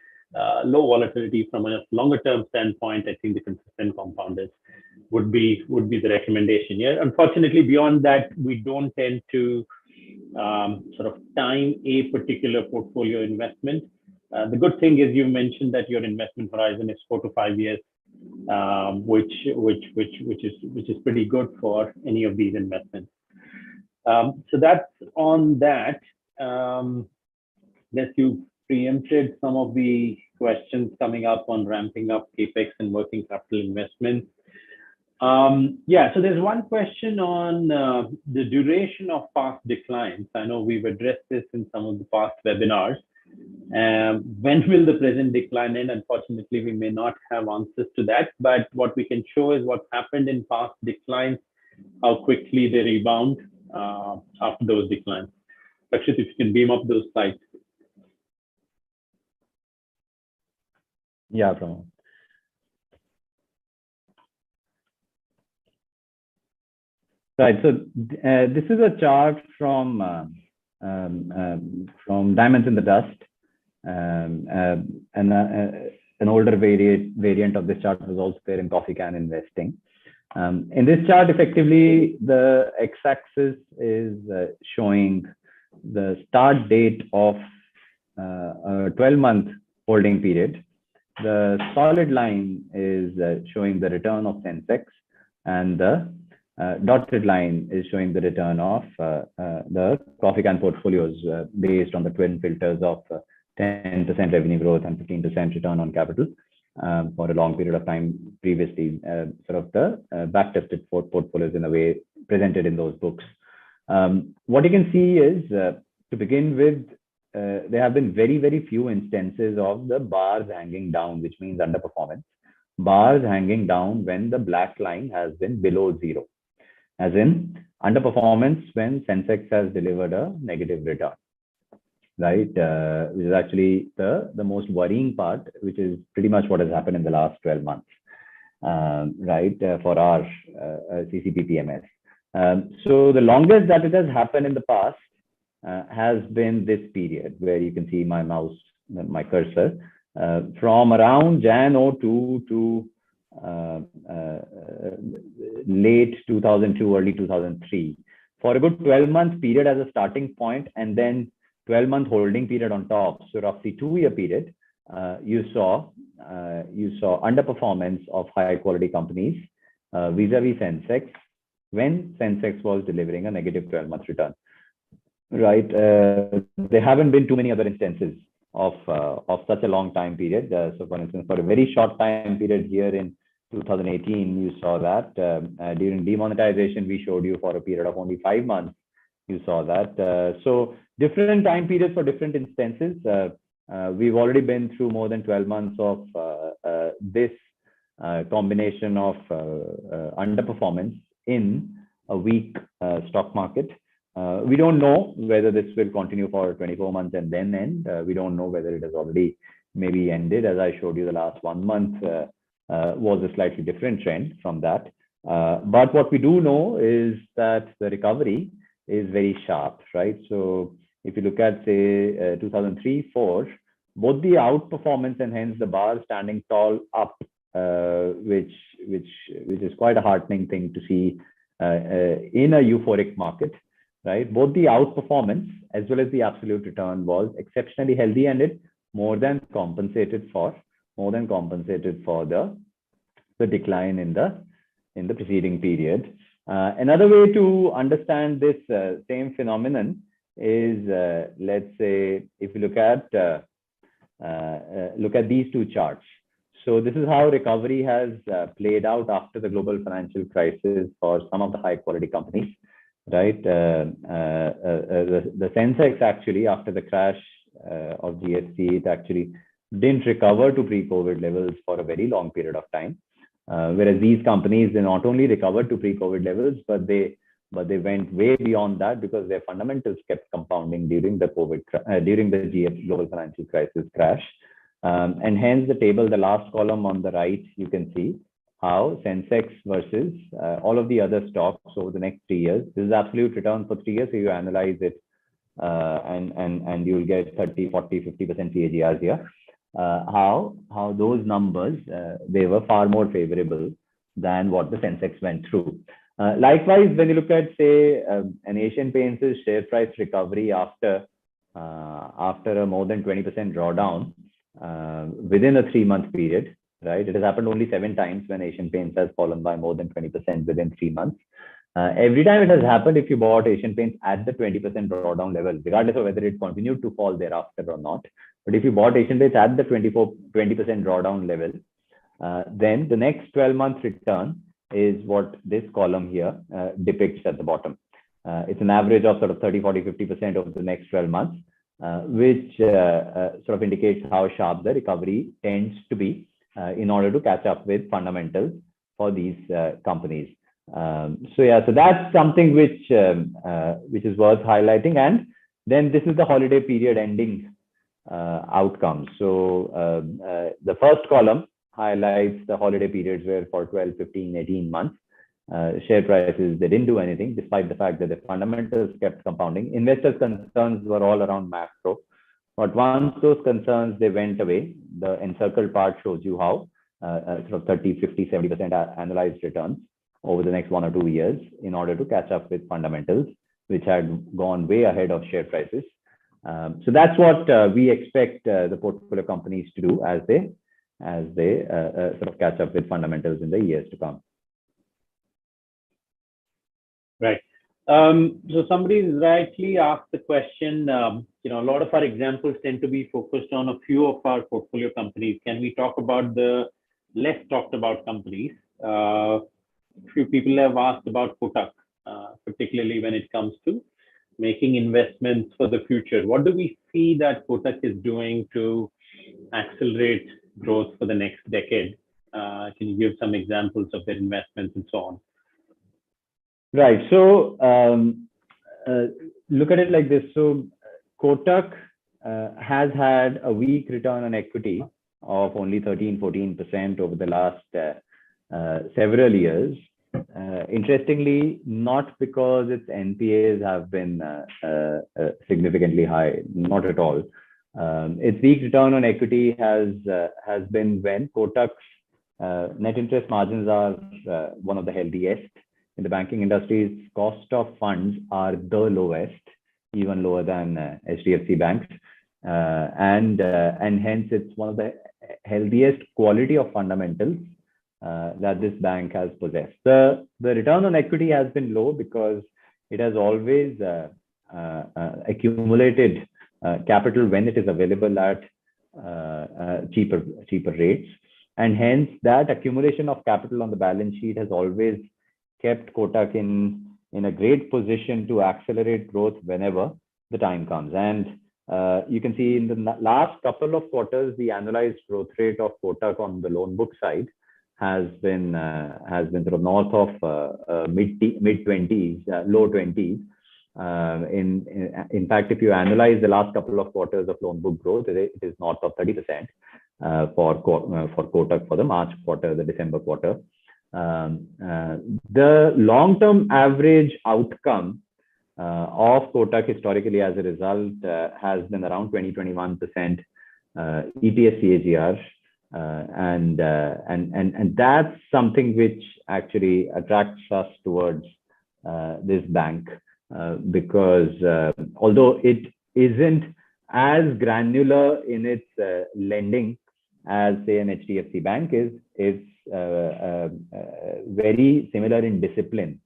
[SPEAKER 1] low volatility from a longer term standpoint. I think the consistent compounders would be the recommendation here. Unfortunately, beyond that, we don't tend to sort of time a particular portfolio investment. The good thing is you mentioned that your investment horizon is 4 to 5 years, which is pretty good for any of these investments. So that's on that. That you preempted some of the questions coming up on ramping up capex and working capital investments. Yeah, so there's one question on the duration of past declines. I know we've addressed this in some of the past webinars. When will the present decline end? Unfortunately, we may not have answers to that, but what we can show is what happened in past declines, how quickly they rebound after those declines. Rakshit, if you can beam up those slides.
[SPEAKER 2] Yeah, Pramod. Right. So this is a chart from Diamonds in the Dust, and an older variant of this chart was also there in Coffee Can Investing. In this chart, effectively, the x-axis is showing the start date of a 12-month holding period. The solid line is showing the return of Sensex, and the dotted line is showing the return of the Coffee Can portfolios based on the twin filters of 10% revenue growth and 15% return on capital for a long period of time previously, sort of the back-tested portfolios in a way presented in those books. What you can see is, to begin with, there have been very, very few instances of the bars hanging down, which means underperformance. Bars hanging down when the black line has been below zero, as in underperformance when Sensex has delivered a negative return, right? Which is actually the most worrying part, which is pretty much what has happened in the last 12 months, right, for our CCP PMS. So the longest that it has happened in the past has been this period where you can see my mouse, my cursor, from around Jan 02 to late 2002, early 2003, for a good 12-month period as a starting point, and then 12-month holding period on top. So roughly 2-year period, you saw underperformance of high quality companies vis-a-vis Sensex when Sensex was delivering a negative 12-month return. Right, there haven't been too many other instances of such a long time period. So, for instance, for a very short time period here in 2018, you saw that during demonetization, we showed you for a period of only 5 months. You saw that. So, different time periods for different instances. We've already been through more than 12 months of this combination of underperformance in a weak stock market. We don't know whether this will continue for 24 months and then end. We don't know whether it has already maybe ended, as I showed you the last 1 month, was a slightly different trend from that. But what we do know is that the recovery is very sharp, right? So if you look at, say, 2003-4, both the outperformance and hence the bar standing tall up, which is quite a heartening thing to see in a euphoric market, right? Both the outperformance as well as the absolute return was exceptionally healthy, and it more than compensated for the decline in the preceding period. Another way to understand this same phenomenon is, let's say, if you look at these two charts. So this is how recovery has played out after the global financial crisis for some of the high quality companies, right? The Sensex actually, after the crash of GFC, it actually didn't recover to pre-COVID levels for a very long period of time. Whereas these companies, they not only recovered to pre-COVID levels, but they went way beyond that because their fundamentals kept compounding during the global financial crisis crash. And hence the table, the last column on the right, you can see how Sensex versus all of the other stocks over the next 3 years. This is absolute return for 3 years. So you analyze it and you'll get 30, 40, 50% CAGRs here. How those numbers, they were far more favorable than what the Sensex went through. Likewise, when you look at, say, an Asian Paints share price recovery after a more than 20% drawdown within a 3-month period, right? It has happened only 7 times when Asian Paints has fallen by more than 20% within 3 months. Every time it has happened, if you bought Asian Paints at the 20% drawdown level, regardless of whether it continued to fall thereafter or not, but if you bought Asian Paints at the 20% drawdown level, then the next 12-month return is what this column here depicts at the bottom. It's an average of sort of 30, 40, 50% over the next 12 months, which sort of indicates how sharp the recovery tends to be in order to catch up with fundamentals for these companies. So that's something which is worth highlighting. And then this is the holiday period ending outcome. So the first column highlights the holiday periods where for 12, 15, 18 months, share prices, they didn't do anything despite the fact that the fundamentals kept compounding. Investors' concerns were all around macro. But once those concerns, they went away, the encircled part shows you how sort of 30, 50, 70% annualized returns over the next 1 or 2 years in order to catch up with fundamentals, which had gone way ahead of share prices. So that's what we expect the portfolio companies to do as they sort of catch up with fundamentals in the years to come.
[SPEAKER 1] Right. So somebody rightly asked the question, a lot of our examples tend to be focused on a few of our portfolio companies. Can we talk about the less talked about companies? Few people have asked about Kotak, particularly when it comes to making investments for the future. What do we see that Kotak is doing to accelerate growth for the next decade? Can you give some examples of their investments and so on?
[SPEAKER 2] Right. So look at it like this. So Kotak has had a weak return on equity of only 13, 14% over the last several years. Interestingly, not because its NPAs have been significantly high, not at all. Its weak return on equity has been when Kotak's net interest margins are one of the healthiest in the banking industry's cost of funds are the lowest, even lower than HDFC banks, and hence it's one of the healthiest quality of fundamentals that this bank has possessed. The return on equity has been low because it has always accumulated capital when it is available at cheaper rates, and hence that accumulation of capital on the balance sheet has always kept Kotak in a great position to accelerate growth whenever the time comes. And you can see in the last couple of quarters, the annualized growth rate of Kotak on the loan book side has been sort of north of mid 20s, low 20s, In fact, if you analyze the last couple of quarters of loan book growth, it is north of 30% for Kotak for the March quarter, the December quarter. The long-term average outcome of Kotak historically as a result has been around 20-21% EPS CAGR, and that's something which actually attracts us towards this bank, because although it isn't as granular in its lending as say an HDFC bank is, it's very similar in discipline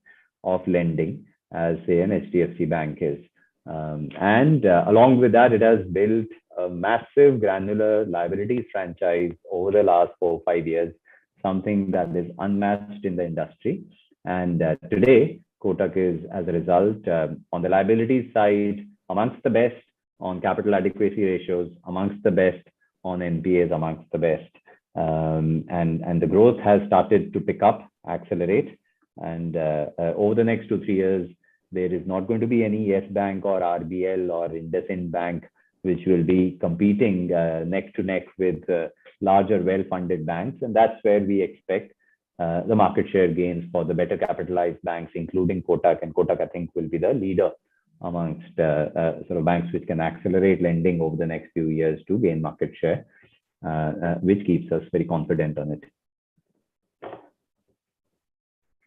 [SPEAKER 2] of lending as say an HDFC bank is. And along with that, it has built a massive granular liabilities franchise over the last 4 or 5 years, something that is unmatched in the industry. And today, Kotak is, as a result, on the liabilities side, amongst the best, on capital adequacy ratios, amongst the best, on NPAs, amongst the best. And the growth has started to pick up, accelerate. And over the next 2-3 years, there is not going to be any Yes Bank or RBL or IndusInd Bank which will be competing neck to neck with larger, well-funded banks. And that's where we expect the market share gains for the better capitalized banks, including Kotak. And Kotak, I think, will be the leader amongst sort of banks which can accelerate lending over the next few years to gain market share, which keeps us very confident on it.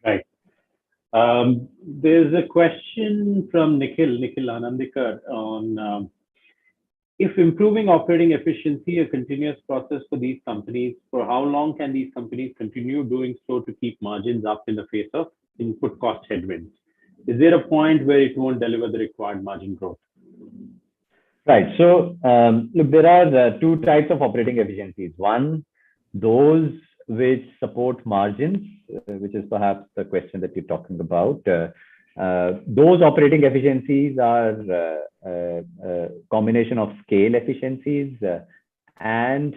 [SPEAKER 1] Right. There's a question from Nikhil Anandikar on if improving operating efficiency a continuous process for these companies, for how long can these companies continue doing so to keep margins up in the face of input cost headwinds? Is there a point where it won't deliver the required margin growth?
[SPEAKER 2] Right. So look, there are 2 types of operating efficiencies. One, those which support margins, which is perhaps the question that you're talking about. Those operating efficiencies are a combination of scale efficiencies and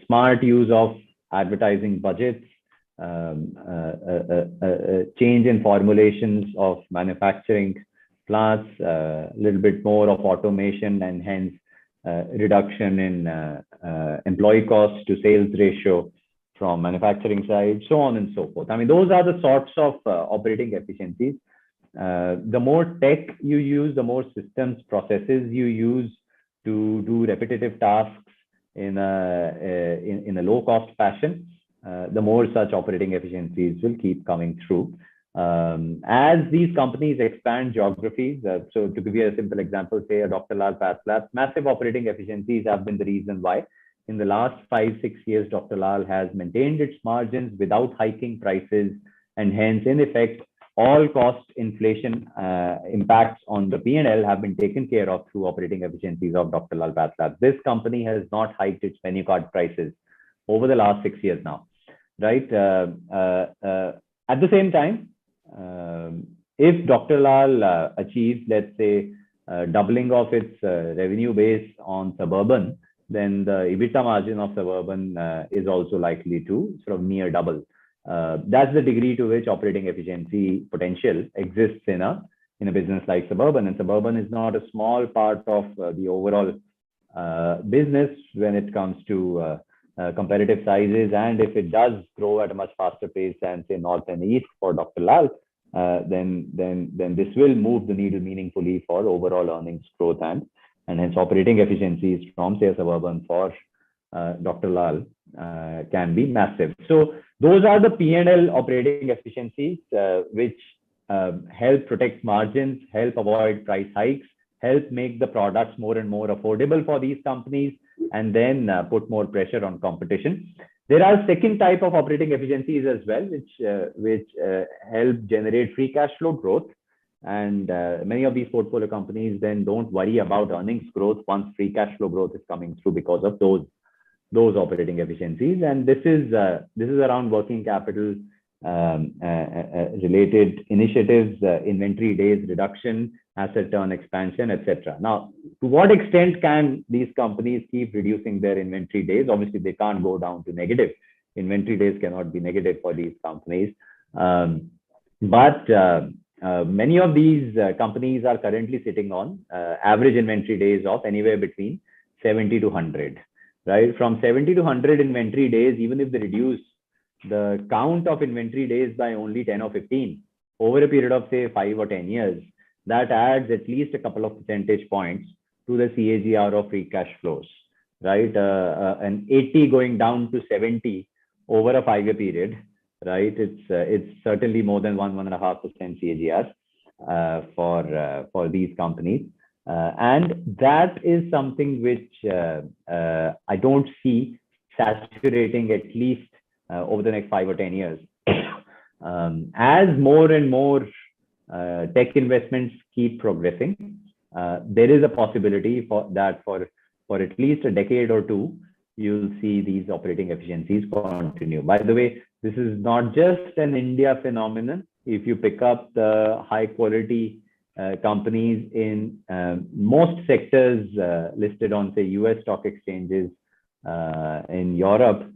[SPEAKER 2] smart use of advertising budgets, change in formulations of manufacturing plants, a little bit more of automation, and hence reduction in employee costs to sales ratio from manufacturing side, so on and so forth. I mean, those are the sorts of operating efficiencies. The more tech you use, the more systems, processes you use to do repetitive tasks in a low-cost fashion, the more such operating efficiencies will keep coming through. As these companies expand geographies, so to give you a simple example, say a Dr. Lal PathLabs, massive operating efficiencies have been the reason why in the last 5-6 years, Dr. Lal has maintained its margins without hiking prices, and hence, in effect, all cost inflation impacts on the P&L have been taken care of through operating efficiencies of Dr. Lal PathLabs. This company has not hiked its menu card prices over the last 6 years now, right? At the same time, if Dr. Lal achieves, let's say, doubling of its revenue base on Suburban, then the EBITDA margin of Suburban is also likely to sort of near double. That's the degree to which operating efficiency potential exists in a business like Suburban. And Suburban is not a small part of the overall business when it comes to comparative sizes. And if it does grow at a much faster pace than say North and East for Dr. Lal, then this will move the needle meaningfully for overall earnings growth and hence operating efficiencies from say Suburban for Dr. Lal can be massive. So those are the P&L operating efficiencies which help protect margins, help avoid price hikes, help make the products more and more affordable for these companies, and then put more pressure on competition. There are second type of operating efficiencies as well, which help generate free cash flow growth. And many of these portfolio companies then don't worry about earnings growth once free cash flow growth is coming through because of those operating efficiencies. And this is around working capital related initiatives, inventory days reduction, asset turn expansion, etc. Now, to what extent can these companies keep reducing their inventory days? Obviously, they can't go down to negative. Inventory days cannot be negative for these companies. But many of these companies are currently sitting on average inventory days of anywhere between 70 to 100, right? From 70 to 100 inventory days, even if they reduce the count of inventory days by only 10 or 15 over a period of say 5 or 10 years, that adds at least a couple of percentage points to the CAGR of free cash flows, right? An 80 going down to 70 over a 5-year period, right? It's certainly more than 1.5% CAGR for these companies, and that is something which I don't see saturating at least over the next 5 or 10 years. As more and more tech investments keep progressing, there is a possibility for at least a decade or two, you'll see these operating efficiencies continue. By the way, this is not just an India phenomenon. If you pick up the high quality companies in most sectors listed on say US stock exchanges in Europe,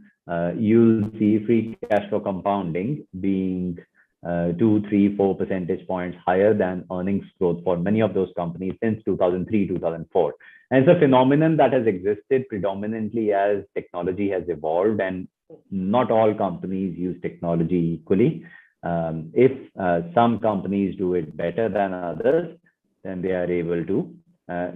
[SPEAKER 2] you'll see free cash flow compounding being 2, 3, 4 percentage points higher than earnings growth for many of those companies since 2003, 2004. And it's a phenomenon that has existed predominantly as technology has evolved, and not all companies use technology equally. If some companies do it better than others, then they are able to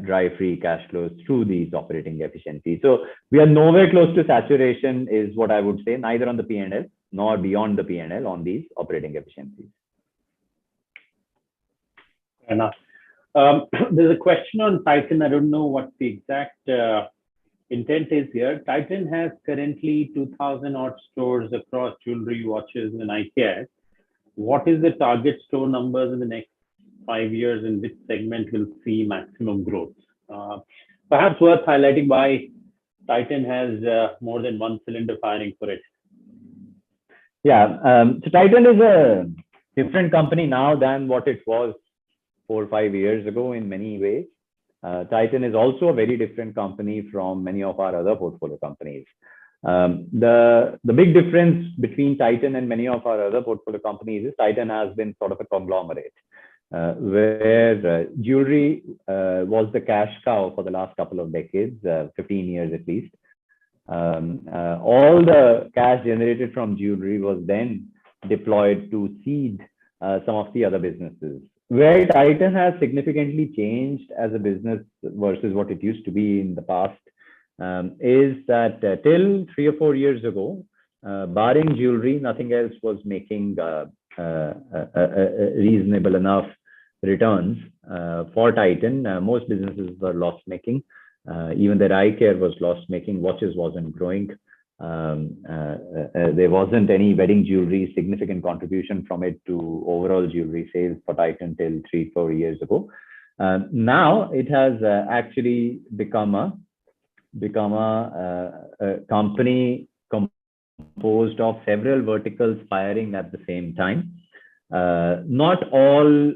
[SPEAKER 2] drive free cash flows through these operating efficiencies. So we are nowhere close to saturation is what I would say, neither on the P&L nor beyond the P&L on these operating efficiencies.
[SPEAKER 1] Fair enough. There's a question on Titan. I don't know what the exact intent is here. Titan has currently 2,000 odd stores across jewelry, watches, and eye care. What is the target store numbers in the next 5 years, and which segment will see maximum growth? Perhaps worth highlighting why Titan has more than one cylinder firing for it.
[SPEAKER 2] Yeah, so Titan is a different company now than what it was 4 or 5 years ago in many ways. Titan is also a very different company from many of our other portfolio companies. The big difference between Titan and many of our other portfolio companies is Titan has been sort of a conglomerate, where jewelry was the cash cow for the last couple of decades, 15 years at least. All the cash generated from jewelry was then deployed to seed some of the other businesses. Where Titan has significantly changed as a business versus what it used to be in the past is that till 3 or 4 years ago, barring jewelry, nothing else was making reasonable enough returns for Titan. Most businesses were loss-making. Even their eye care was loss-making. Watches wasn't growing. There wasn't any wedding jewelry significant contribution from it to overall jewelry sales for Titan till 3 or 4 years ago. Now it has actually become a company composed of several verticals firing at the same time. Not all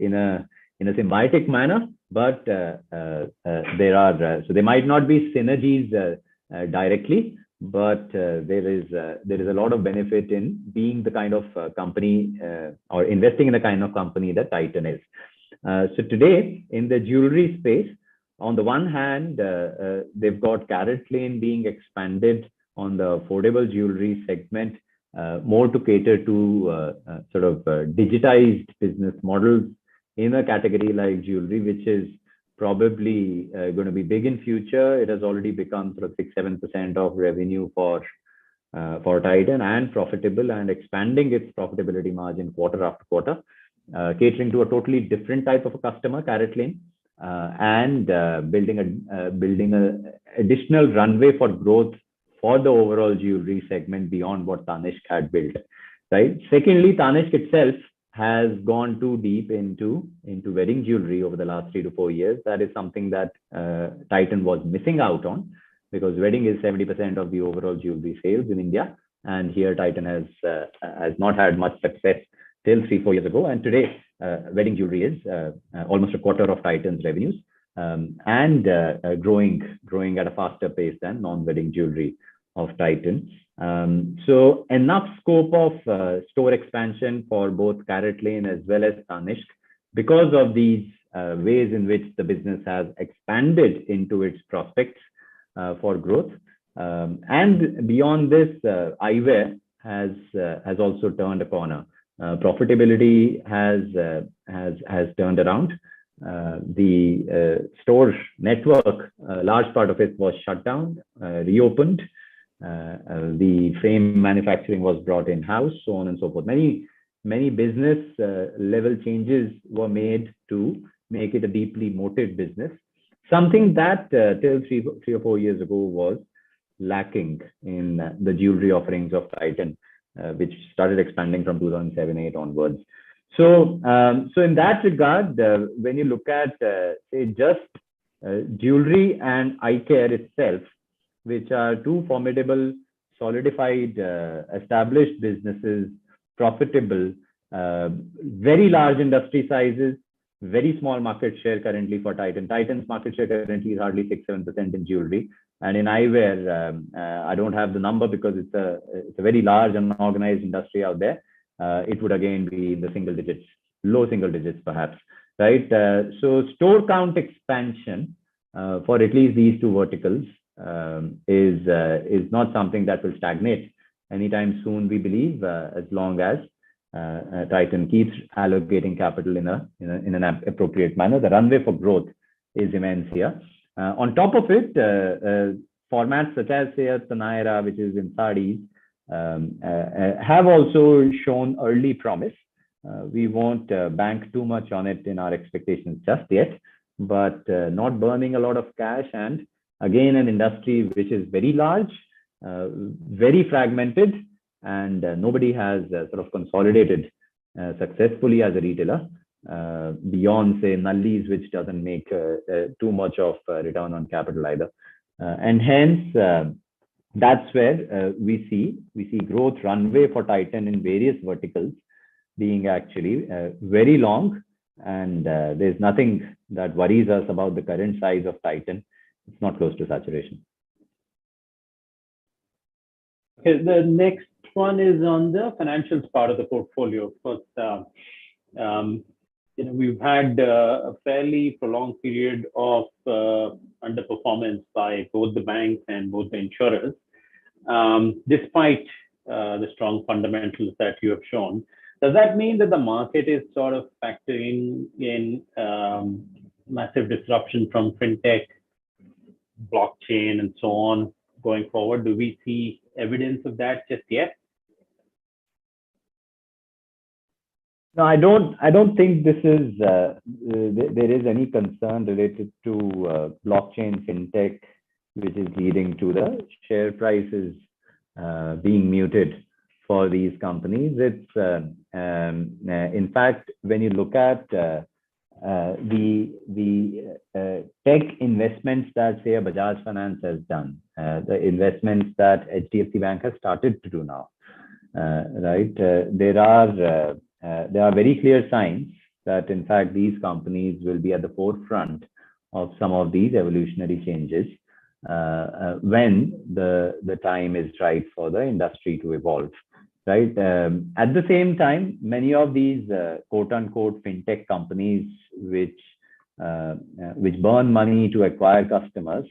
[SPEAKER 2] in a symbiotic manner, but there are so there might not be synergies directly, but there is a lot of benefit in being the kind of company or investing in the kind of company that Titan is. So today in the jewelry space, on the one hand, they've got CaratLane being expanded on the affordable jewelry segment, more to cater to sort of digitized business models in a category like jewelry, which is probably going to be big in future. It has already become sort of 6-7% of revenue for Titan, and profitable, and expanding its profitability margin quarter after quarter, catering to a totally different type of a customer, CaratLane, and building a additional runway for growth for the overall jewelry segment beyond what Tanishq had built, right? Secondly, Tanishq itself has gone too deep into wedding jewelry over the last 3 to 4 years. That is something that Titan was missing out on, because wedding is 70% of the overall jewelry sales in India, and here Titan has not had much success till 3-4 years ago, and today wedding jewelry is almost a quarter of Titan's revenues, and growing at a faster pace than non-wedding jewelry of Titan. So enough scope of store expansion for both Carrot Lane as well as Tanishq because of these ways in which the business has expanded into its prospects for growth. And beyond this, eyewear has also turned a corner. Profitability has turned around. The store network, a large part of it was shut down, reopened. The frame manufacturing was brought in-house, so on and so forth. Many business level changes were made to make it a deeply moated business, something that till three or 4 years ago was lacking in the jewelry offerings of Titan, which started expanding from 2007-8 onwards. So in that regard, when you look at say just jewelry and eye care itself, which are two formidable, solidified, established businesses, profitable, very large industry sizes, very small market share currently for Titan. Titan's market share currently is hardly 6-7% in jewelry. And in eyewear, I don't have the number because it's a very large and organized industry out there. It would again be in the single digits, low single digits perhaps, right? So store count expansion for at least these two verticals is not something that will stagnate anytime soon, we believe, as long as Titan keeps allocating capital in an appropriate manner. The runway for growth is immense here. On top of it, formats such as say Tanaira, which is in sarees, have also shown early promise. We won't bank too much on it in our expectations just yet, but not burning a lot of cash, and again an industry which is very large, very fragmented, and nobody has sort of consolidated successfully as a retailer beyond say Nalli's, which doesn't make too much of return on capital either, and hence that's where we see growth runway for Titan in various verticals being actually very long, and there's nothing that worries us about the current size of Titan. It's not close to saturation.
[SPEAKER 1] Okay, the next one is on the financials part of the portfolio. First, we've had a fairly prolonged period of underperformance by both the banks and both the insurers, despite the strong fundamentals that you have shown. Does that mean that the market is sort of factoring in massive disruption from fintech, blockchain, and so on going forward? Do we see evidence of that just yet?
[SPEAKER 2] No, I don't think this is there is any concern related to blockchain fintech, which is leading to the share prices being muted for these companies. It's in fact, when you look at the tech investments that say Bajaj Finance has done, the investments that HDFC Bank has started to do now, right? There are very clear signs that in fact these companies will be at the forefront of some of these evolutionary changes when the time is right for the industry to evolve, right? At the same time, many of these quote unquote fintech companies which burn money to acquire customers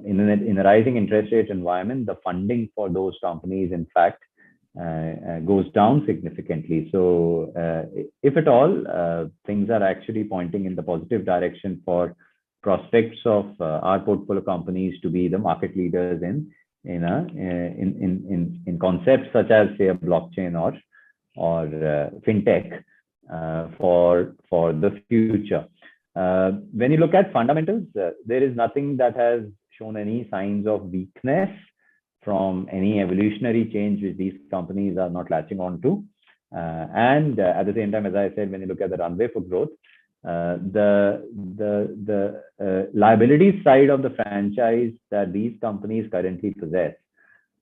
[SPEAKER 2] in a rising interest rate environment, the funding for those companies in fact goes down significantly. So if at all, things are actually pointing in the positive direction for prospects of our portfolio companies to be the market leaders in concepts such as say a blockchain or fintech for the future. When you look at fundamentals, there is nothing that has shown any signs of weakness from any evolutionary change which these companies are not latching on to. And at the same time, as I said, when you look at the runway for growth, the liability side of the franchise that these companies currently possess,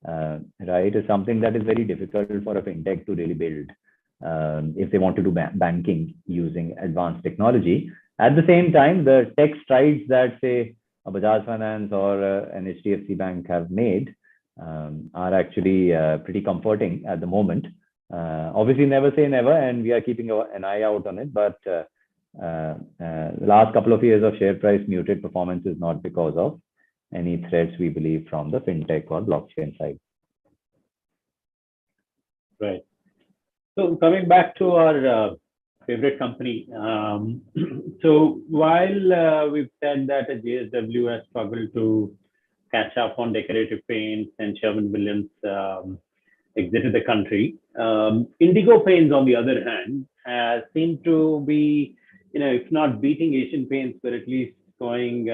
[SPEAKER 2] right, is something that is very difficult for a fintech to really build if they want to do banking using advanced technology. At the same time, the tech strides that say a Bajaj Finance or an HDFC Bank have made are actually pretty comforting at the moment. Obviously, never say never, and we are keeping an eye out on it. But the last couple of years of share price muted performance is not because of any threats we believe from the fintech or blockchain side.
[SPEAKER 1] Right. So coming back to our favorite company, so while we've said that JSW has struggled to catch up on decorative paints and Sherwin-Williams exited the country, Indigo Paints, on the other hand, has seemed to be, if not beating Asian Paints, but at least going,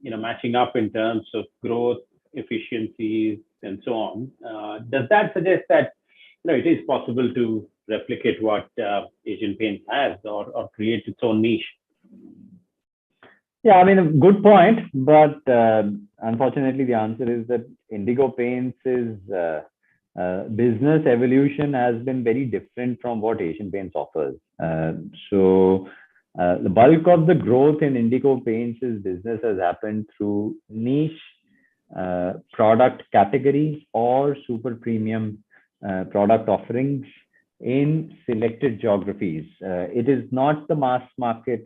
[SPEAKER 1] matching up in terms of growth, efficiencies, and so on. Does that suggest that it is possible to replicate what Asian Paints has or create its own niche?
[SPEAKER 2] Yeah, I mean, a good point, but unfortunately, the answer is that Indigo Paints' business evolution has been very different from what Asian Paints offers. So the bulk of the growth in Indigo Paints' business has happened through niche product categories or super premium product offerings in selected geographies. It is not the mass market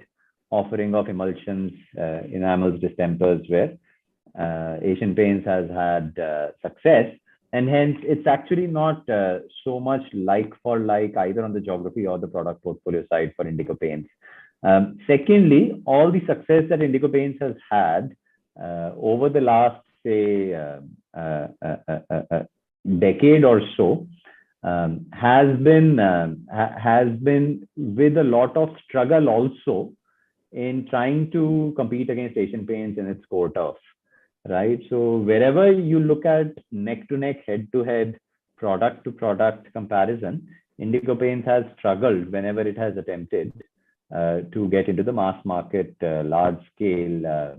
[SPEAKER 2] offering of emulsions, enamels, distempers, where Asian Paints has had success. And hence, it's actually not so much like for like either on the geography or the product portfolio side for Indigo Paints. Secondly, all the success that Indigo Paints has had over the last, say, decade or so has been with a lot of struggle also in trying to compete against Asian Paints in its core turf, right? So wherever you look at neck-to-neck, head-to-head, product-to-product comparison, Indigo Paints has struggled whenever it has attempted to get into the mass market, large-scale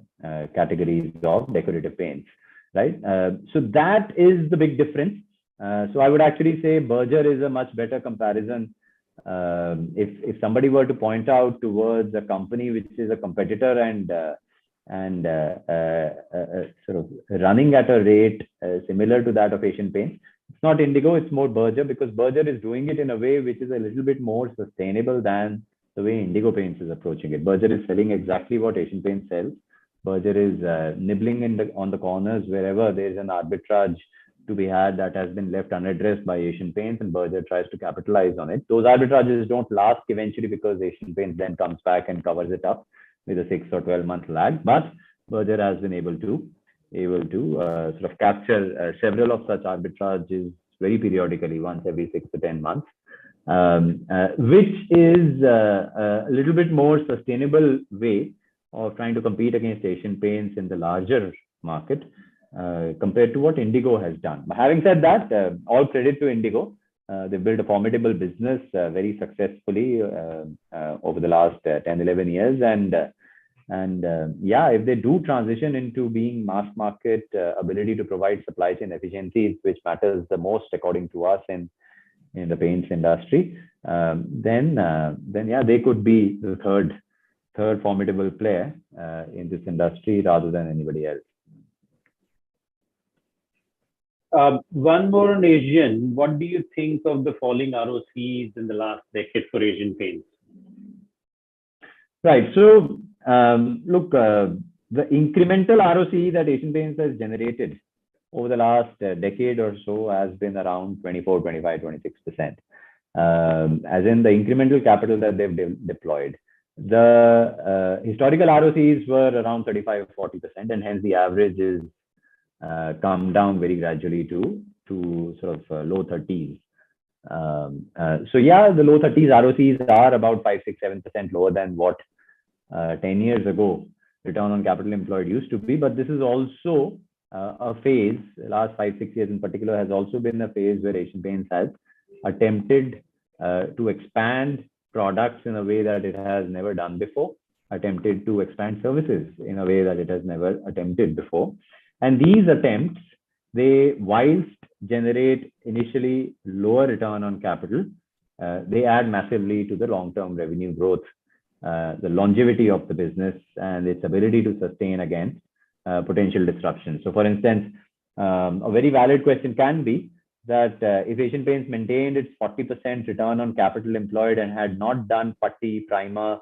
[SPEAKER 2] categories of decorative paints, right? So that is the big difference. So I would actually say Berger is a much better comparison. If somebody were to point out towards a company which is a competitor and sort of running at a rate similar to that of Asian Paints, it's not Indigo, it's more Berger, because Berger is doing it in a way which is a little bit more sustainable than the way Indigo Paints is approaching it. Berger is selling exactly what Asian Paints sells. Berger is nibbling on the corners wherever there is an arbitrage to be had that has been left unaddressed by Asian Paints, and Berger tries to capitalize on it. Those arbitrages don't last eventually because Asian Paints then comes back and covers it up with a 6 or 12-month lag. But Berger has been able to sort of capture several of such arbitrages very periodically, once every 6 to 10 months, which is a little bit more sustainable way of trying to compete against Asian Paints in the larger market. Compared to what Indigo has done. But having said that, all credit to Indigo. They built a formidable business very successfully over the last 10, 11 years. And yeah, if they do transition into being mass market ability to provide supply chain efficiencies, which matters the most according to us in the paints industry, then yeah, they could be the third formidable player in this industry rather than anybody else.
[SPEAKER 1] One more on Asian. What do you think of the falling ROCEs in the last decade for Asian Paints?
[SPEAKER 2] Right. So, look, the incremental ROCE that Asian Paints has generated over the last decade or so has been around 24, 25, 26%. As in the incremental capital that they've deployed. The historical ROCEs were around 35, 40%, and hence the average is come down very gradually to sort of low 30s. So yeah, the low 30s ROCs are about 5, 6, 7% lower than what 10 years ago return on capital employed used to be. But this is also a phase, the last 5, 6 years in particular, has also been a phase where Asian Paints has attempted to expand products in a way that it has never done before, attempted to expand services in a way that it has never attempted before. And these attempts, they, whilst generate initially lower return on capital, they add massively to the long-term revenue growth, the longevity of the business, and its ability to sustain against potential disruption. So for instance, A very valid question can be that if Asian Paints maintained its 40% return on capital employed and had not done putty, primer,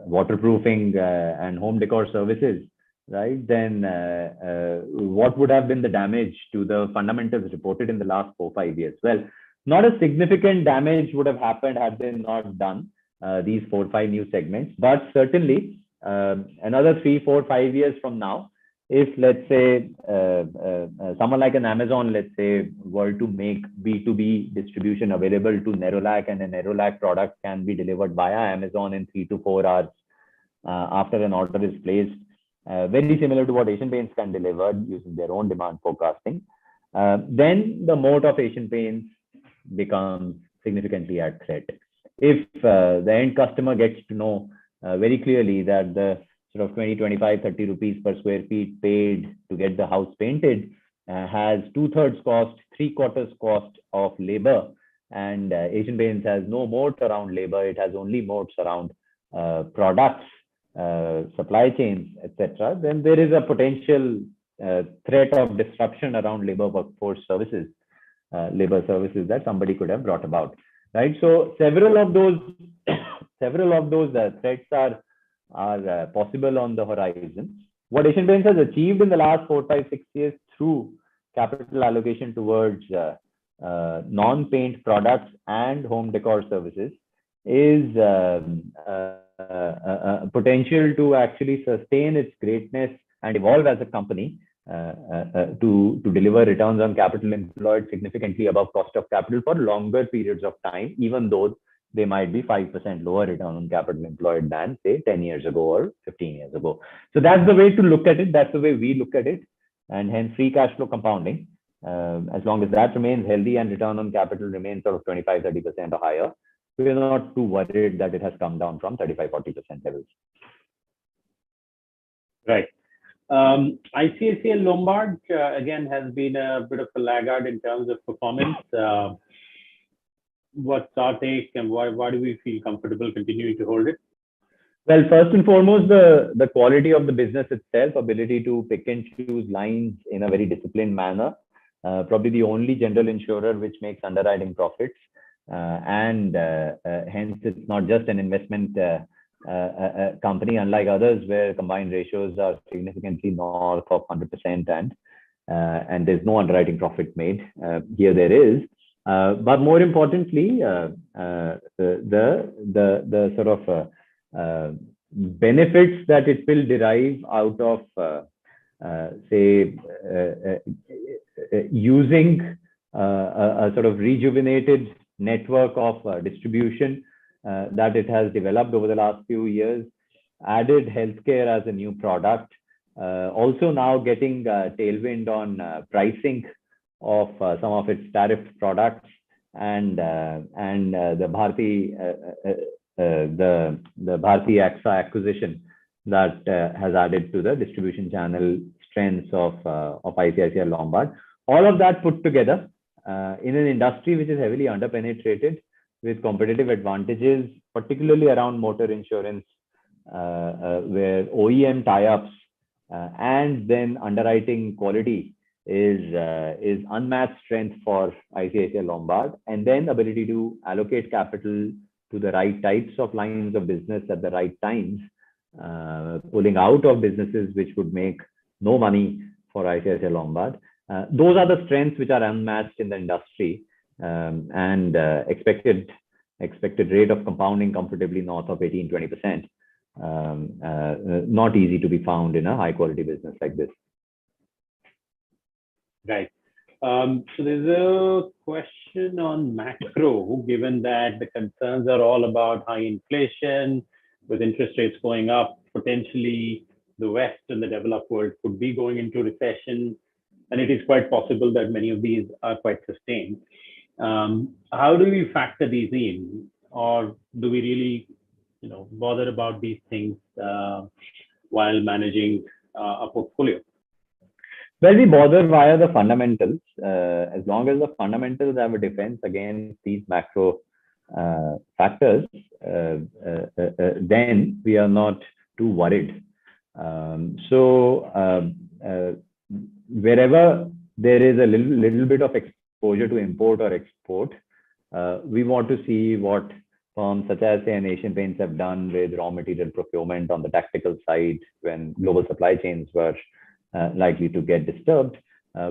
[SPEAKER 2] waterproofing, and home decor services, right, then what would have been the damage to the fundamentals reported in the last 4-5 years? Well, not a significant damage would have happened had they not done these 4-5 new segments, but certainly another 3-4-5 years from now, if let's say someone like an Amazon, let's say, were to make B2B distribution available to Nerolac, and a Nerolac product can be delivered via Amazon in 3 to 4 hours after an order is placed, very similar to what Asian Paints can deliver using their own demand forecasting, then the moat of Asian Paints becomes significantly at threat. If the end customer gets to know very clearly that the sort of 20, 25, 30 rupees per square feet paid to get the house painted has 2/3 cost, 3/4 cost of labor, and Asian Paints has no moat around labor, it has only moats around products, supply chains, etc., then there is a potential threat of disruption around labor workforce services, labor services that somebody could have brought about, right? So several of those threats are possible on the horizon. What Asian Paints has achieved in the last 4, 5, 6 years through capital allocation towards non-paint products and home decor services is potential to actually sustain its greatness and evolve as a company to deliver returns on capital employed significantly above cost of capital for longer periods of time, even though they might be 5% lower return on capital employed than, say, 10 years ago or 15 years ago. So that's the way to look at it. That's the way we look at it. And hence free cash flow compounding, as long as that remains healthy and return on capital remains sort of 25, 30% or higher, we're not too worried that it has come down from 35, 40% levels.
[SPEAKER 1] Right. ICICI Lombard, again, has been a bit of a laggard in terms of performance. What's our take, and why do we feel comfortable continuing to hold it?
[SPEAKER 2] Well, first and foremost, the quality of the business itself, ability to pick and choose lines in a very disciplined manner, probably the only general insurer which makes underwriting profits, and hence it's not just an investment company, unlike others where combined ratios are significantly north of 100% and there's no underwriting profit made. Here there is. But more importantly, the sort of benefits that it will derive out of, say, using a sort of rejuvenated network of distribution that it has developed over the last few years, added healthcare as a new product, also now getting tailwind on pricing of some of its tariff products, and the Bharti AXA acquisition that has added to the distribution channel strengths of ICICI Lombard. All of that put together in an industry which is heavily underpenetrated with competitive advantages, particularly around motor insurance, where OEM tie-ups and then underwriting quality is unmatched strength for ICICI Lombard, and then ability to allocate capital to the right types of lines of business at the right times, pulling out of businesses which would make no money for ICICI Lombard. Those are the strengths which are unmatched in the industry, and expected rate of compounding comfortably north of 18-20%. Not easy to be found in a high quality business like this.
[SPEAKER 1] Right. So there's a question on macro, given that the concerns are all about high inflation, with interest rates going up, potentially the West and the developed world could be going into recession, and it is quite possible that many of these are quite sustained. How do we factor these in, or do we really, bother about these things while managing a portfolio?
[SPEAKER 2] Well, we bother via the fundamentals. As long as the fundamentals have a defense against these macro factors, then we are not too worried. So wherever there is a little bit of exposure to import or export, we want to see what firms such as, say, Asian Paints have done with raw material procurement on the tactical side when global supply chains were likely to get disturbed.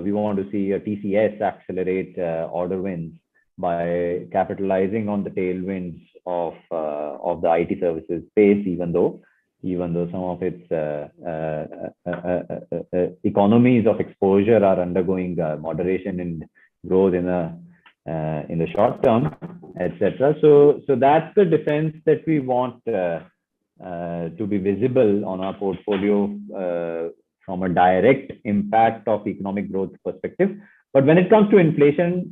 [SPEAKER 2] We want to see a TCS accelerate order wins by capitalizing on the tailwinds of the IT services space, even though some of its economies of exposure are undergoing moderation in growth in the short term, etc. So that's the defense that we want to be visible on our portfolio from a direct impact of economic growth perspective. But when it comes to inflation,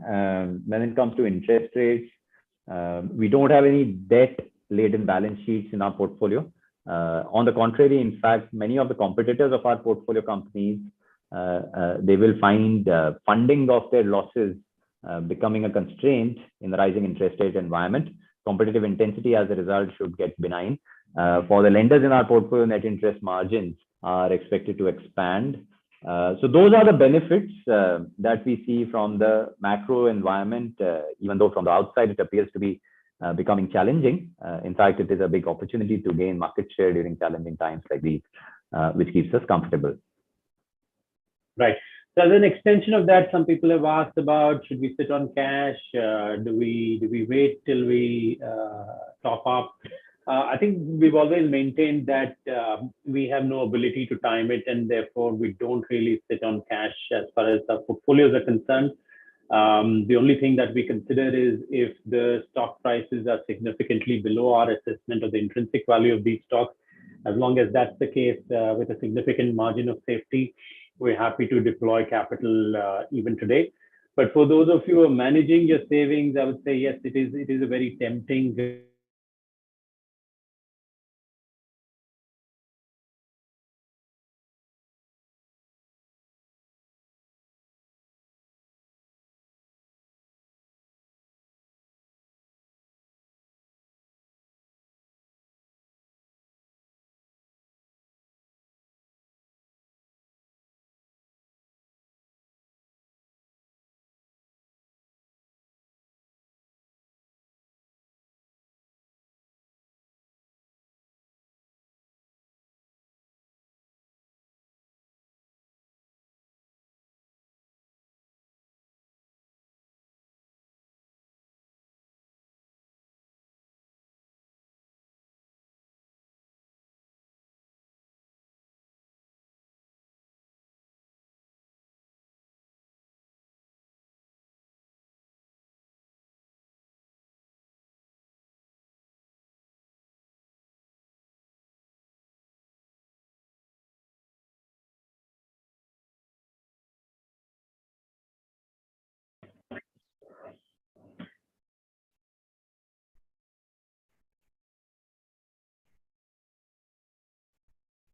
[SPEAKER 2] when it comes to interest rates, we don't have any debt-laden balance sheets in our portfolio. On the contrary, in fact, many of the competitors of our portfolio companies, they will find funding of their losses becoming a constraint in the rising interest rate environment. Competitive intensity as a result should get benign. For the lenders in our portfolio, net interest margins are expected to expand. So those are the benefits that we see from the macro environment, even though from the outside it appears to be becoming challenging. In fact, it is a big opportunity to gain market share during challenging times like these, which keeps us comfortable.
[SPEAKER 1] Right. So as an extension of that, some people have asked about, should we sit on cash? Do we wait till we top up? I think we've always maintained that we have no ability to time it, and therefore we don't really sit on cash as far as our portfolios are concerned. The only thing that we consider is if the stock prices are significantly below our assessment of the intrinsic value of these stocks. As long as that's the case, with a significant margin of safety, we're happy to deploy capital even today. But for those of you who are managing your savings, I would say yes, it is a very tempting.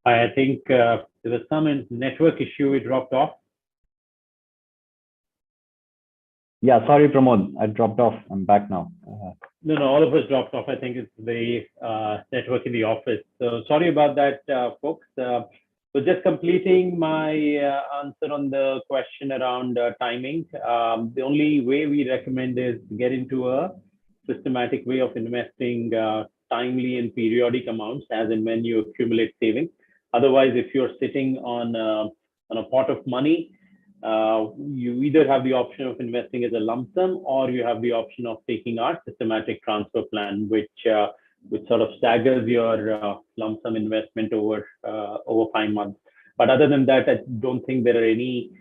[SPEAKER 1] I think there was some network issue. It dropped off.
[SPEAKER 2] Yeah, sorry, Pramod, I dropped off. I'm back now.
[SPEAKER 1] No, all of us dropped off. I think it's the network in the office. So sorry about that, folks. So just completing my answer on the question around timing. The only way we recommend is get into a systematic way of investing timely and periodic amounts as and when you accumulate savings. Otherwise, if you're sitting on a pot of money, you either have the option of investing as a lump sum, or you have the option of taking our systematic transfer plan, which sort of staggers your lump sum investment over 5 months. But other than that, I don't think there are any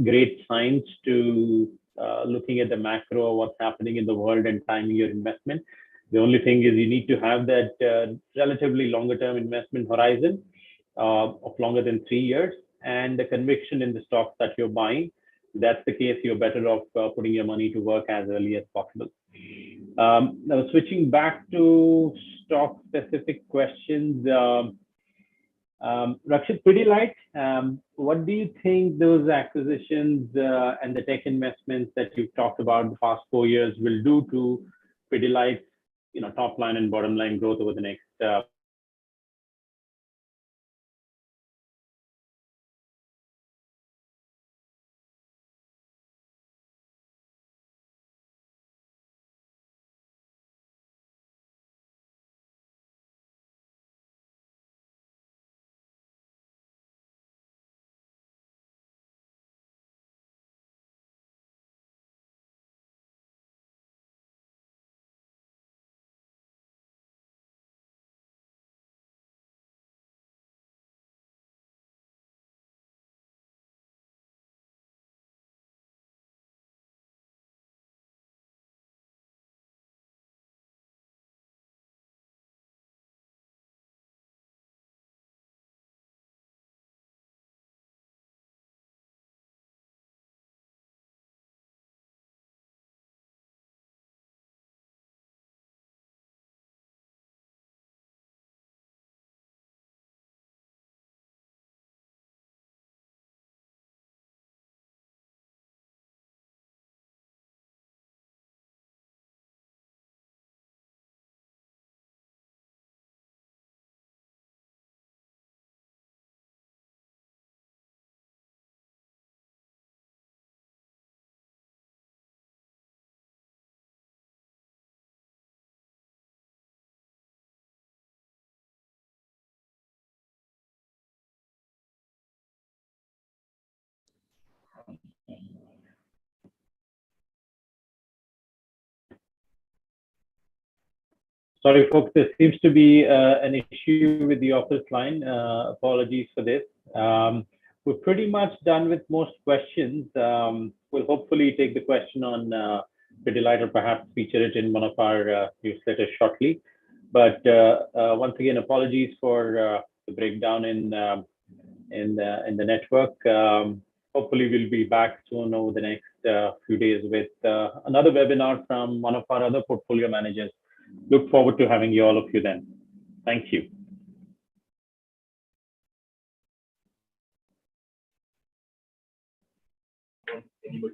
[SPEAKER 1] great signs to looking at the macro or what's happening in the world and timing your investment. The only thing is you need to have that relatively longer term investment horizon of longer than 3 years, and the conviction in the stocks that you're buying. If that's the case, you're better off putting your money to work as early as possible. Now, switching back to stock specific questions, Rakshit, Pidilite, what do you think those acquisitions and the tech investments that you've talked about the past 4 years will do to Pidilite's top line and bottom line growth over the next Sorry, folks, there seems to be an issue with the office line. Apologies for this. We're pretty much done with most questions. We'll hopefully take the question on Pretty Light or perhaps feature it in one of our newsletters shortly. But once again, apologies for the breakdown in the network. Hopefully, we'll be back soon over the next few days with another webinar from one of our other portfolio managers. Look forward to having all of you then. Thank you.
[SPEAKER 3] Anybody